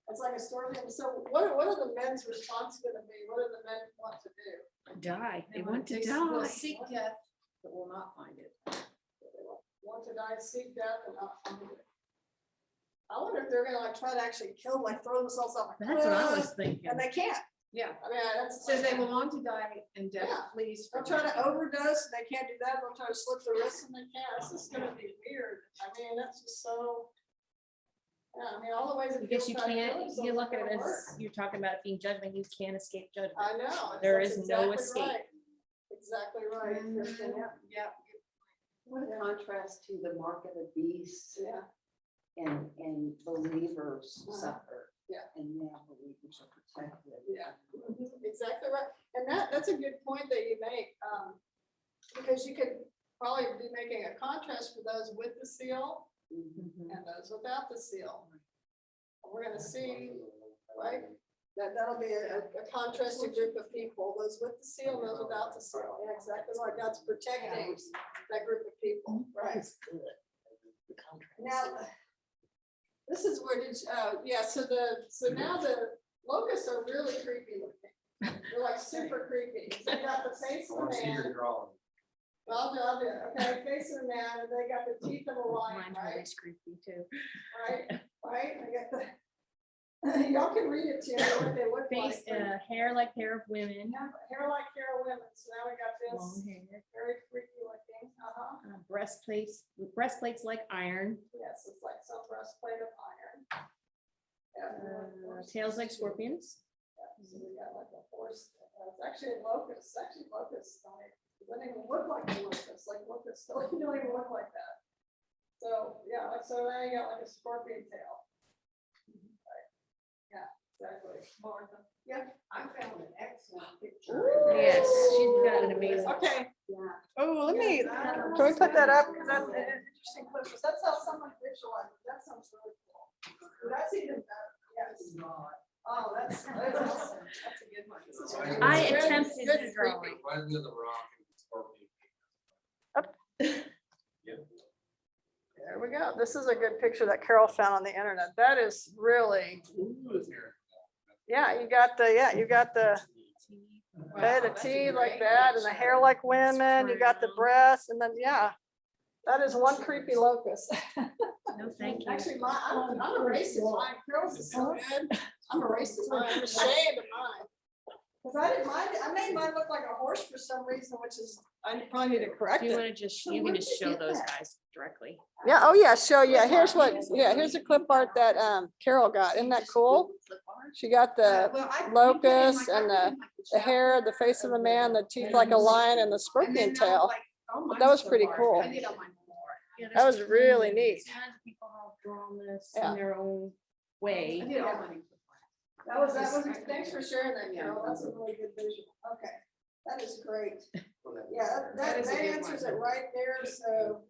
It's like a scorpion. So what are the men's response going to be? What do the men want to do? Die. They want to Will die. seek death, but will not find it. They want to die, seek death, and not find it. I wonder if they're gonna like try to actually kill, like throw themselves off. a That's what I cliff, was thinking. And they can't. Yeah. I mean, that's. It says they will want to die and death Yeah. flees They'll from try them. to overdose, and they can't do that. They'll try to slit the wrists, and they can't. It's just gonna be weird. I mean, that's just so. Yeah, I mean, all the ways. that I guess you people try to kill can't, themselves you look at don't it work. as, you're talking about being judgment, you can't escape judgment. I know. There that's is no exactly escape. right. Exactly right. Kristen, Yeah, Yeah. What a contrast to the mark of the beast yeah. and believers Uh-huh. suffer. Yeah. And now believers are protected. Yeah, exactly right. And that's a good point that you make, because you could probably be making a contrast for those with the seal and those without the seal. We're gonna see, right? That'll be a contrasted group of people, those with the seal, those without the seal. Yeah, exactly right. God's protecting that group of people, right? That's good. The contrast. Now, this is where did, yeah, so now the locusts are really creepy looking. They're like super creepy. So they got the face I of want a to see your man. drawing. Well, I'll do it. Okay, face of a man, and they got the teeth of a lion, Mine's right? really creepy too. Right? I got the, y'all can read it too, what they look Face, like. hair like hair of women, Hair like hair of women, so now we got long this, hair, very freaky looking. breastplates like iron, Yes, it's like some breastplate of iron. Yeah, tails like scorpions. so we got like a horse, it's actually a locust, doesn't even look like a locust, like locusts don't even look like that. So, yeah, so now you got like a scorpion tail. Right. Yeah, exactly. Martha. Yeah. I found an excellent picture. Yes, she's got an amazing. Okay. Yeah. Oh, let me, can we put that up? Because that's an interesting picture. That's how someone visualizes. That sounds really cool. That's even better. Yes. Oh, that's awesome. That's a good one. This is great. I Good, attempted good to draw creepy. Right near the rock and the scorpion. Yep. There we go. This is a good picture that Carol found on the internet. That is really, yeah, you got the, okay, the T like that and the hair like women, you got the breasts and then, yeah. That is one creepy locust. No, thank you. Actually, I'm a racist. Mine, Carol's is so good. I'm a racist. I'm ashamed of mine. Because I didn't mind it. I made mine look like a horse for some reason, which is, I probably need to correct Do you it. want to just, you can just show those guys directly. Yeah, oh yeah, show, yeah, here's a clip art that Carol got. Isn't that cool? She got the locust and the hair, the face of a man, the teeth like a lion and the scorpion tail. That was pretty cool. Yeah, That was there's really neat. tons of people have drawn this Yeah. in their own way. That was, thanks for sharing that, Carol. That's a really good visual. Okay, that is great. Yeah, that answers it right there, so.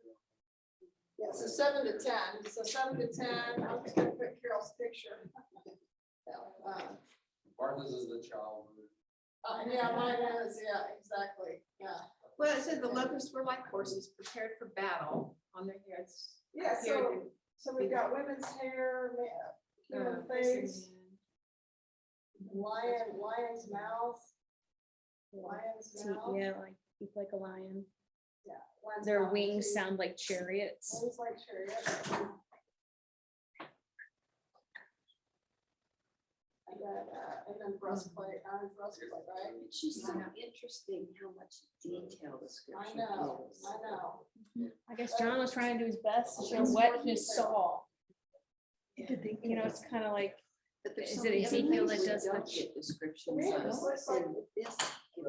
Yeah, so 7 to 10, so 7 to 10, I'm just gonna put Carol's picture. Martha's is the child. Yeah, mine is, yeah, exactly, yeah. Well, it said the locusts were like horses prepared for battle on their heads. Yeah, so we've got women's hair, human face, lion's mouth. Yeah, like a lion. Yeah. lion's Their mouth, wings teeth. sound like chariots. Wings like chariot. And then breastplate, right? It's just so interesting how much detail the I scripture know, gives. I know. I guess John was trying to do his best to show what he saw. You know, it's kind of like, But there's Is so it many Ezekiel other that things we does don't the- get descriptions To me, it of, just looks like- and this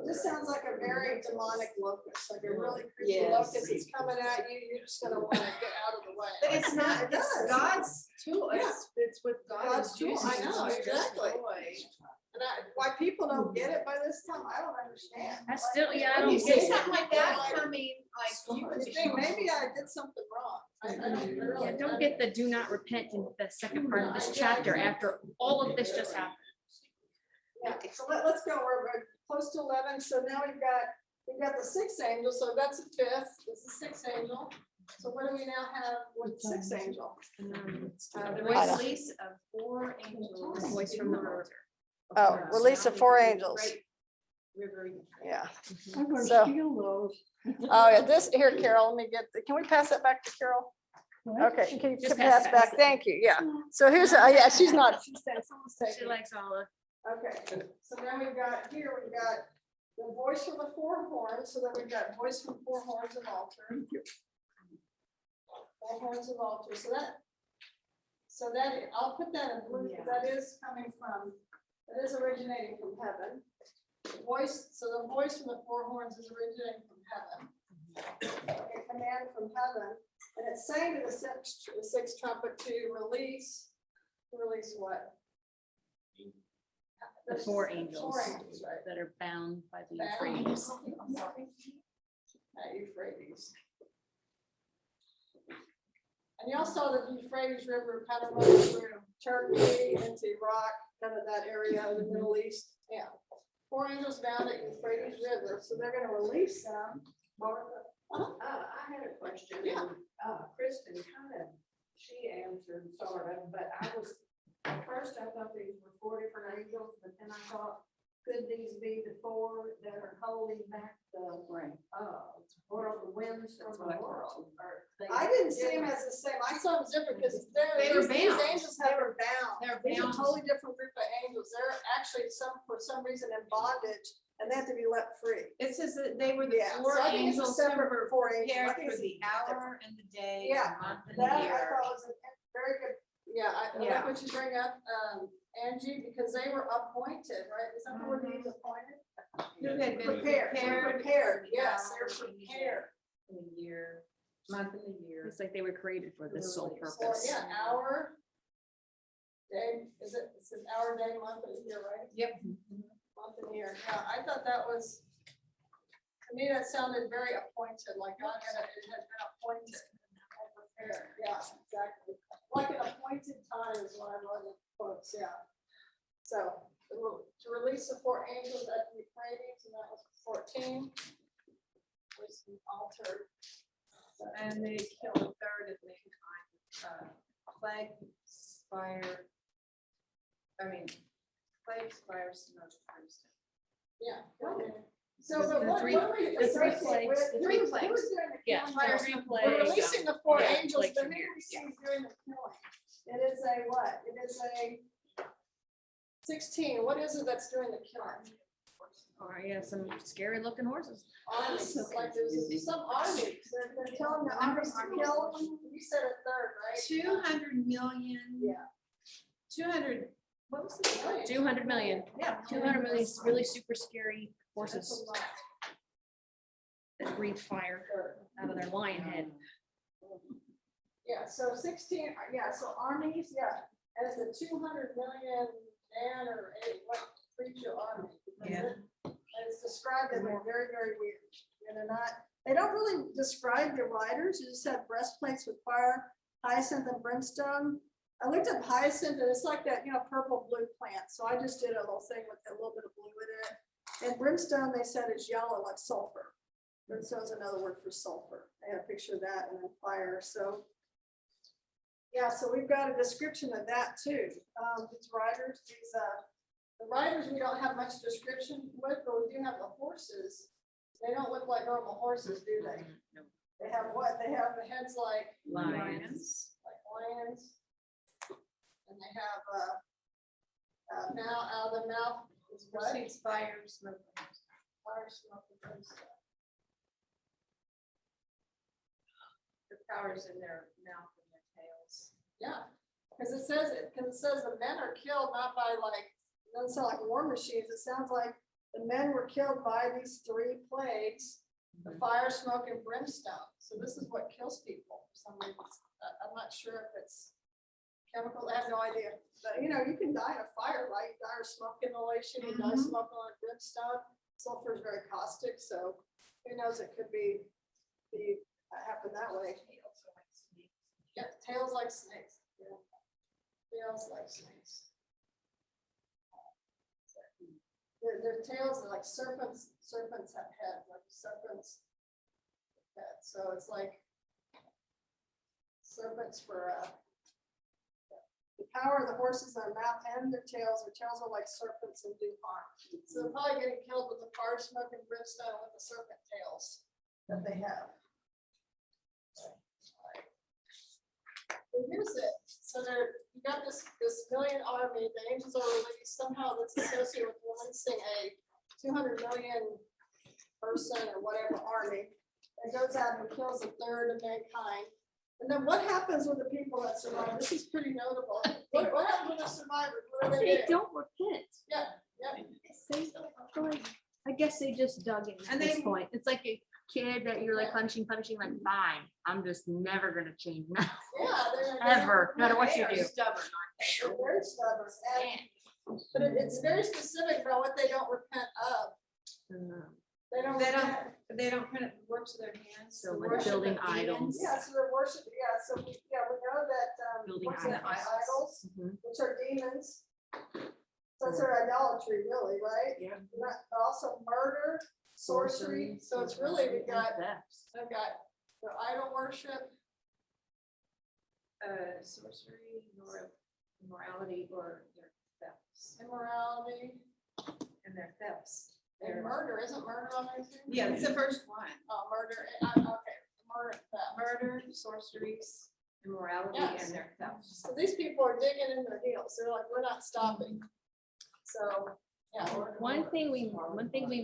This sounds like a very demonic locust, like a really creepy Yes. locust. It's coming at you, you're just gonna wanna get out of the way. But it's not, It it's does. God's tool, Yeah. it's what God God's is tool, using. I know, to exactly. destroy. And why people don't get it by this time, I don't understand. I still, yeah, I When don't you get see it. something like that coming, like you You think maybe I did something wrong. I don't really. Yeah, don't get the do not repent in the second part of this chapter after all of this just happened. Yeah, so let's go, we're close to 11, so now we've got the sixth angel, so that's the fifth, this is the sixth angel. So what do we now have with the sixth angel? The I know. release of 4 angels. The voice from the altar. Oh, release of 4 angels. Great River. Yeah. I'm gonna So- steal those. Oh, yeah, this, here, Carol, let me get, can we pass that back to Carol? Okay, can you Just pass pass it. back? Thank you, yeah. So here's, yeah, she's not, she's saying, someone's She taking. likes all the, Okay, so then we've got the voice from the 4 horns, so then we've got voice from 4 horns of altar. 4 horns of altar, so that, I'll put that in blue, because that is coming from, that is originating from heaven. The voice from the 4 horns is originating from heaven. A command from heaven, and it's saying to the sixth trumpet to release what? The four angels right. that are bound by the Bound. Euphrates. At Euphrates. And y'all saw the Euphrates River kind of runs through Turkey into Iraq, kind of that area of the Middle East. Yeah. Four angels bound at Euphrates River, so they're gonna release them. I had a question. Yeah. Kristen kind of, she answered sort of, but at first I thought these were four different angels, but then I thought, could these be the four that are holding back the, world, the winds from the world? I didn't see them as the same. I saw them different because They were these bound. angels have been bound. They're These are bound. totally different group of angels. They're actually for some reason in bondage and they have to be let free. It says that they were the Yeah, four so I think it's a angels separate who were four angels. I prepared think for it's the hour and the day, Yeah, the month and That the I year. thought was a very good, yeah, I like Yeah. what you bring up, Angie, because they were appointed, right? Is that the word you used, appointed? Who had been Prepared, yes, they're hour and the day, prepared. and the year, month and the year. It's like they were created for this sole So, purpose. yeah, hour, day, it says hour, day, month, and year, right? Yep. Month and year, yeah, I thought that was, to me, that sounded very appointed, like God had, it had been appointed. And prepared, yeah, exactly, like an appointed time is what I wrote in quotes, yeah. So, to release the four angels at the Euphrates, and that was 14. Was altered. And they killed a third of mankind. Plague, fire. Plague, fire, smoke, brimstone. Yeah. So, but The what three- what are we the three associating plagues, with? the Who three was plagues. doing the Yeah, killing? fire, three We're plagues. releasing the four Yeah, angels, plagues but from who here, do we see yeah. doing the killing? It is a what? It is a 16. What is it that's doing the killing? Oh, yeah, some scary looking horses. Armies, like there's some armies. They're telling the armies to kill. You said a third, right? 200 million. Yeah. 200, what was it? 200 million. Yeah. 200 million really super scary That's horses a lot. that breathe fire out of their lion head. Yeah, so 16, yeah, so armies, yeah, and it's a 200 million man or a what creature army. Yeah. And it's described as they're very, very weird. And they don't really describe the riders, you just have breastplates with fire, hyacinth and brimstone. I looked up hyacinth and it's like that, purple blue plant. So I just did a little thing with a little bit of blue in it. And brimstone, they said is yellow like sulfur. Brimstone is another word for sulfur. I had a picture of that and then fire, so. Yeah, so we've got a description of that too. These riders, the riders, we don't have much description with, but we do have the horses. They don't look like normal horses, do they? They have what? They have the heads like Lions. like lions. And they have now out of the mouth is what? Proceeds fire, smoke. Fire, smoke, and brimstone. The powers in their mouth and their tails. Yeah, because it says the men are killed not by like, it doesn't sound like war machines. It sounds like the men were killed by these three plagues, the fire, smoke, and brimstone. So this is what kills people for some reason. I'm not sure if it's chemical, I have no idea. But you can die in a fire, right? You die of smoke inhalation, you die of smoke on brimstone. Sulfur is very caustic, so who knows, it could be happen that way. Yeah, tails like snakes. Yeah. Tails like snakes. Their tails are like serpents. Serpents have heads, like serpents. Head. So it's like serpents for the power of the horses in their mouth and their tails. Their tails are like serpents and do harm. So they're probably getting killed with the fire, smoke, and brimstone with the serpent tails that they have. So here's it. So you got this million army, the angels are released, somehow that's associated with releasing a 200 million person or whatever army. That goes out and kills a third of mankind. And then what happens with the people that survive? This is pretty notable. What happens with the survivors? What do They do? don't repent. Yeah. I guess they just dug in at And this they- point. It's like a kid that you're like punishing, like, fine, I'm just never gonna change now. Yeah. Ever, no matter what They you are do. stubborn, aren't They're very stubborn. And But it's very specific about what they don't repent of. They don't. They repent. They don't print works of their hands. So the like worship building of idols. demons. Yeah, so they're worship, yeah, so we know that, Building what's that, idols. idols, Mhm. which are demons. So it's their idolatry, really, right? Yeah. But also murder, sorcery, so it's really, we've got the idol worship, Sorcery, immorality, or their thefts. immorality, And their thefts. and murder, isn't murder on there too? Yeah, it's the first one. Oh, murder, okay, murder, theft. Murder, sorceries, immorality, Yes. and their thefts. So these people are digging in their heels, they're like, we're not stopping. So, yeah. One thing we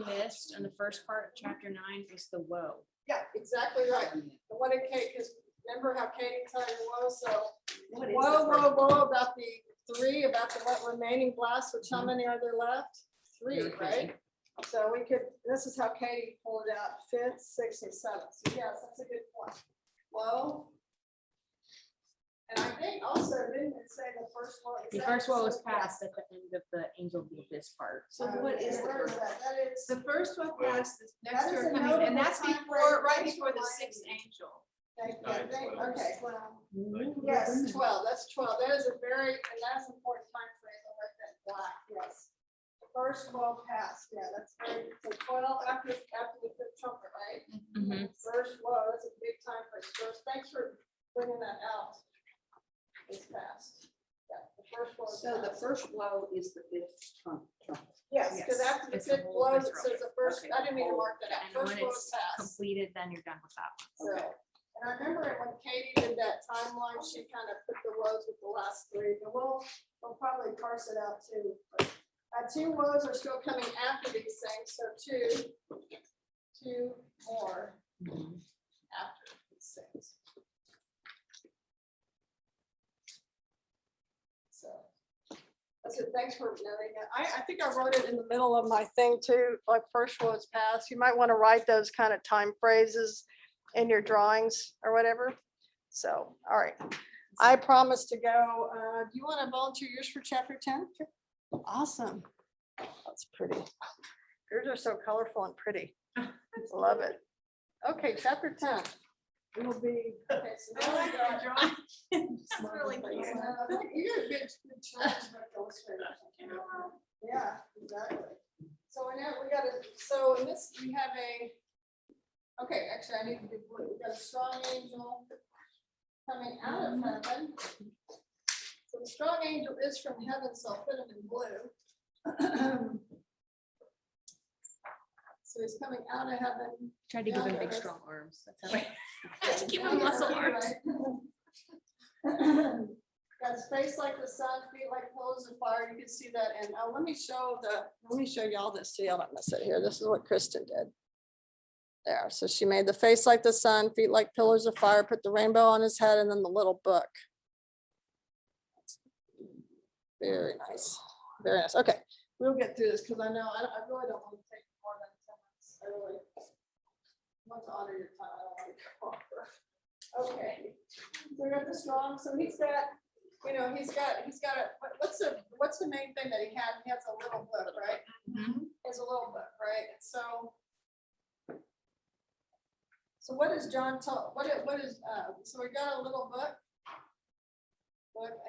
missed on the first part of chapter 9 is the woe. Yeah, exactly right. And what did Kate, because remember how Katie told you woe, so What is whoa, the first- whoa, whoa, about the 3, about the what remaining blasts, which how many are there left? 3, right? So we could, this is how Katie pulled it out, 5th, 6th, and 7th. So yes, that's a good point. Woe. And I think also, didn't it say the first one? The first woe was passed at the end of the angel of this part. So what is the where is first? that? That is, The first one passed, the That next is are a coming, notable and that's time before, frame. right Thanks before for the reminding 6th me. angel. okay, well, yes, 12, that's 12. That is a very, and that's an important time frame. I like that black, yes. First 12 passed, yeah, that's very, so 12 after the 5th trumpet, right? Mhm. First, whoa, that's a big time frame. First, thanks for bringing that out. It's fast. Yeah, the first one. So the first blow is the 5th trump. Yes, because Yes, after the it's the 5th whole blows, it fifth says the first, Okay, I didn't mean to whole- mark that out. And when First blow is it's passed. completed, then you're done with that one. So, and I remember it when Katie did that timeline, she kind of put the woes with the last 3, but we'll probably parse it out too. But, 2 woes are still coming after these things, so 2 more after these things. So, that's it, thanks for noting that. I think I wrote it in the middle of my thing too, like first woes passed. You might want to write those kind of time phrases in your drawings or whatever. So, all right. I promise to go. Do you want to volunteer yours for chapter 10? Awesome. That's pretty. Yours are so colorful and pretty. Love it. Okay, chapter 10. It'll be. Okay, so I now we like got- your drawing. It's really cute. You're a good challenge book illustrator. Yeah, exactly. So we got a, so in this, we have a, okay, actually, I need to do blue. We got a strong angel coming out of heaven. So the strong angel is from heaven, so I'll put him in blue. So he's coming out of heaven. Tried to give him big, strong arms. That's how I to give him muscle arms. Got his face like the sun, feet like pillars of fire. You can see that. And let me show y'all this so y'all don't miss it here. This is what Kristen did. There. So she made the face like the sun, feet like pillars of fire, put the rainbow on his head, and then the little book. Very nice. Very nice. Okay, we'll get through this because I know I really don't want to take more than 10 minutes. I really want to honor your time. I don't want to go over. Okay, so we got the strong. So he's got, he's got a, what's the main thing that he had? He has a little book, right? Mhm. He has a little book, right? So what is John told? What is, so we got a little book.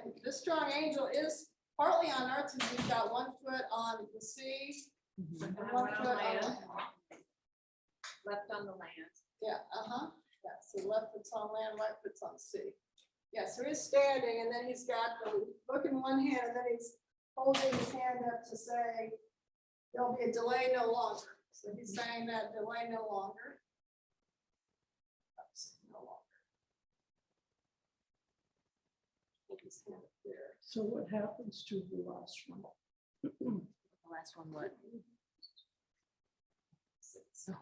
And this strong angel is partly on earth, and he's got 1 foot on the sea. Mhm. and And 1 one on foot on land. the- Left on the land. Yeah, yeah, so left foot's on land, right foot's on sea. Yeah, so he's standing, and then he's got the book in one hand, and then he's holding his hand up to say, there'll be a delay no longer. So he's saying that delay no longer. Oops, no longer. Put his hand up there. So what happens to the last one? The last one, what? So.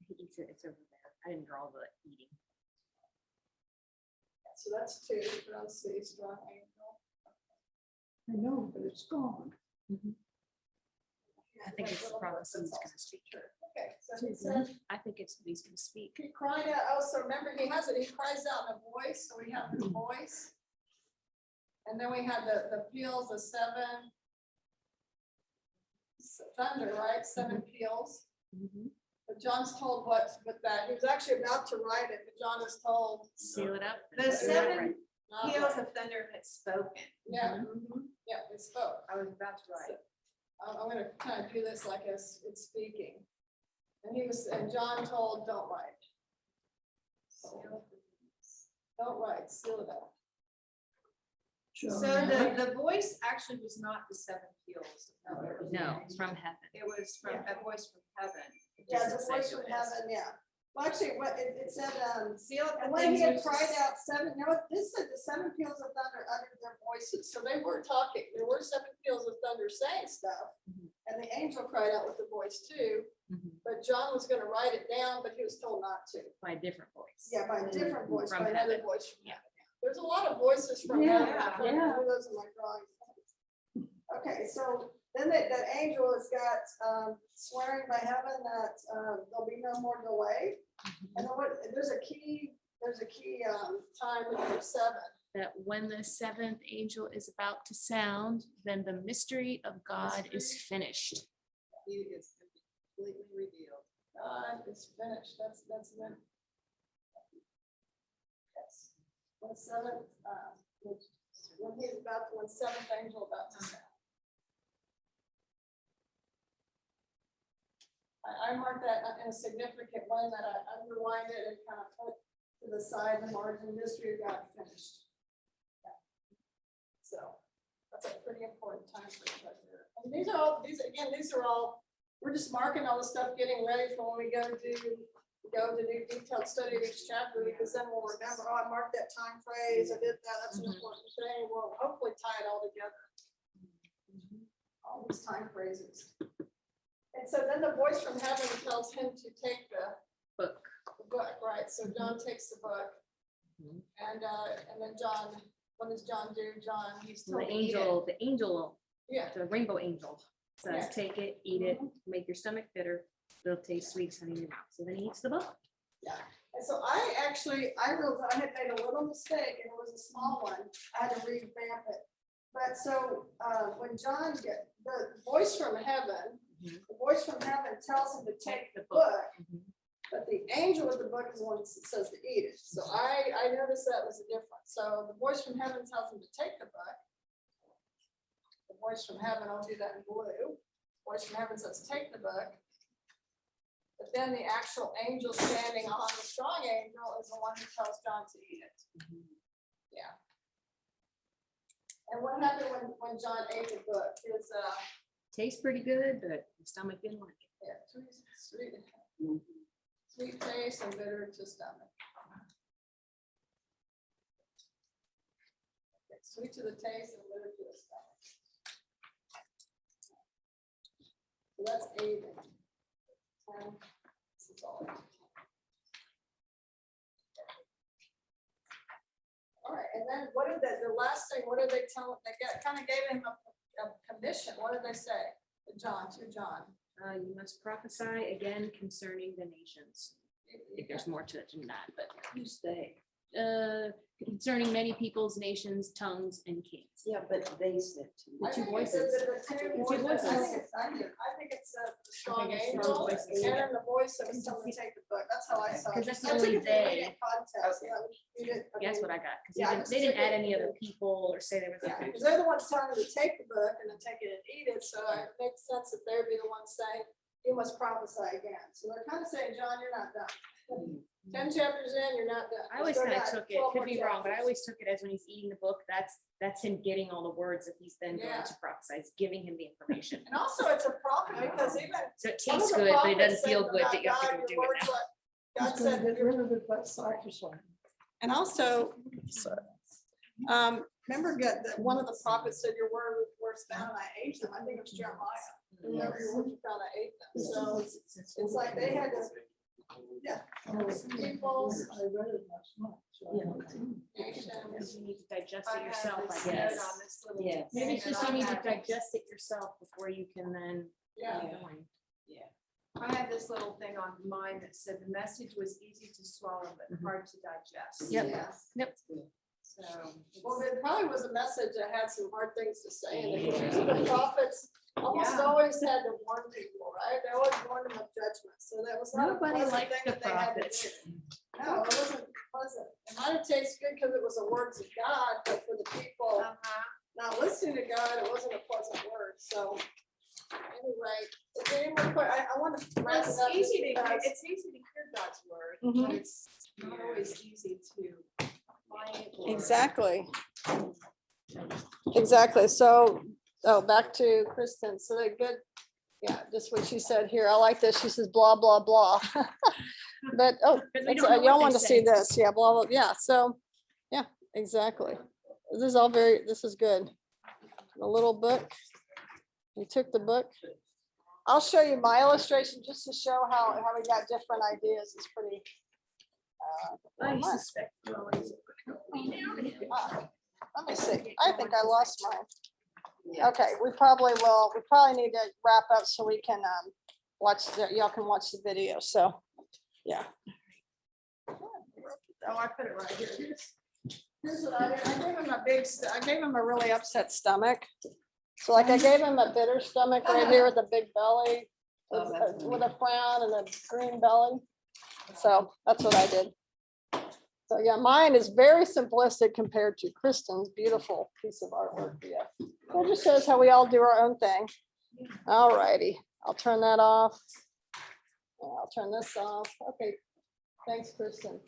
He eats it, it's over there. I didn't draw the eating. So that's 2, put on sea, strong angel. I know, but it's gone. I think it's the prophecy he's gonna speak. Okay, so he said, I think it's he's gonna speak. he cried out, oh, so remember, he cries out in a voice, so we have his voice. And then we had the peals, the seven. Thunder, right? Seven peals. But John's told what with that. He was actually about to write it, but John is told. Seal it up. The seven not peals right. of thunder had spoken. Yeah, yeah, they spoke. I was about to write. I'm gonna kind of do this like as it's speaking. And John told, don't write. Don't write, seal it up. So the voice actually was not the seven peals of thunder. No, it's from heaven. It was from a voice from heaven. It Yeah, the doesn't say voice who from it is. heaven, yeah. Well, actually, what it said, Seal up the and when he had things cried which- out seven, you know what, this said the seven peals of thunder uttered their voices, so they were talking, there were seven peals of thunder saying stuff. And the angel cried out with the voice too, but John was gonna write it down, but he was told not to. By a different voice. Yeah, by a different voice, From by another heaven. voice from heaven. There's a lot of voices from Yeah, heaven. I put yeah. those in my drawings. Okay, so then that angel has got swearing by heaven that there'll be no more delay. And then there's a key time with number 7. That when the seventh angel is about to sound, then the mystery of God is finished. He is completely revealed. God is finished. That's when. Yes. When seventh, when he's about, when seventh angel about to sound. I marked that in a significant way that I underlined it and kind of put to the side the margin mystery of God finished. Yeah. So that's a pretty important time for us right there. And these are all, we're just marking all the stuff, getting ready for when we go to do detailed study of each chapter, because then we'll remember, oh, I marked that time phrase, I did that, that's an important thing. We'll hopefully tie it all together. All these time phrases. And so then the voice from heaven tells him to take the Book. book, right? So John takes the book. And then John, what does John do? John, he's told The to eat it. angel, Yeah, the rainbow angel says, Yeah. take it, eat it, make your stomach bitter. It'll taste sweet as honey in your mouth. So then he eats the book. yeah. And so I realized I had made a little mistake and it was a small one. I had to revamp it. But so when John the voice from heaven, the voice from heaven tells him to take the book. But the angel of the book is the one that says to eat it. So I noticed that was a difference. So the voice from heaven tells him to take the book. The voice from heaven, I'll do that in blue. Voice from heaven says, take the book. But then the actual angel standing on the strong angel is the one who tells John to eat it. Yeah. And what happened when John ate the book? His Tastes pretty good, but the stomach didn't like it. yeah, sweet taste and bitter to stomach. Okay, sweet to the taste and bitter to the stomach. So that's 8 and 10. This is all. All right, and then what did the last thing, what did they tell him? They kind of gave him a commission. What did they say to John? You must prophesy again concerning the nations. I think there's more to it than that, but Who's they? concerning many peoples, nations, tongues, and kings. Yeah, but they said to me. The two voices. The two voices. I think it's the strong it's angel strong voices. and then the voice that was telling me to take the book. That's how I saw it. Because that's I took only it from reading they. context. Yeah, you didn't- I Guess mean, what I got? Yeah, I Because just they didn't took add it. any other people or say there was. Yeah, a because they're the ones telling you to take the book and then take it and eat it. So it makes sense that they'd be the ones saying, you must prophesy again. So they're kind of saying, John, you're not done. 10 chapters in, you're not done. I always Still kind of got took it, 12 could more be wrong, but I chapters. always took it as when he's eating the book, that's him getting all the words that he's then Yeah. going to prophesy, it's giving him the information. And also it's a prophet because even So it some of tastes the good, but it prophets doesn't said feel good about that you have to God, go your do it words now. like- God He's gonna said, get rid of it by sacrifice. and also, remember that one of the prophets said your word was found and I ate them. I think it was Jeremiah. Remember your words were found, I ate them. So it's like they had to, yeah. Peoples, I read it last night. So I know. nations. You need to digest I it have yourself, I this guess. note on this little Yes. Maybe thing it's just that you I need to have. digest it yourself before you can then. Yeah. keep going. I had this little thing on mine that said the message was easy to swallow but hard to digest. Yep. Yes. Yep. Well, there probably was a message that had some hard things to say in it. Because usually the prophets almost always had to warn people, right? They always warned them of judgment. So that was not a Nobody pleasant liked thing the that they had to prophets. do. No, it wasn't pleasant. It might have tasted good because it was the words of God, but for the people not listening to God, it wasn't a pleasant word. So anyway, is there any more I want to wrap it It's up. easy to, because- it's easy to hear God's word, Mhm. but it's not always easy to find. or- Exactly. Exactly. So, back to Kristen. So they're good. Yeah, just what she said here. I like this. She says blah, blah, blah. But, Because we it's, don't know y'all what want they to see say. this. Yeah, blah, blah. Yeah. So, yeah, exactly. This is all this is good. A little book. You took the book. I'll show you my illustration just to show how we got different ideas. It's pretty. I much. suspect we're always gonna go way down here. Let me see. I think I lost mine. Okay, we probably will. We probably need to wrap up so we can y'all can watch the video. So, yeah. Oh, I put it right here. Here's what I did. I gave him I gave him a really upset stomach. So like I gave him a bitter stomach right here with a big belly, with a frown and a green belly. So that's what I did. So yeah, mine is very simplistic compared to Kristen's beautiful piece of artwork. Yeah, it just shows how we all do our own thing. All righty, I'll turn that off. I'll turn this off. Okay, thanks, Kristen.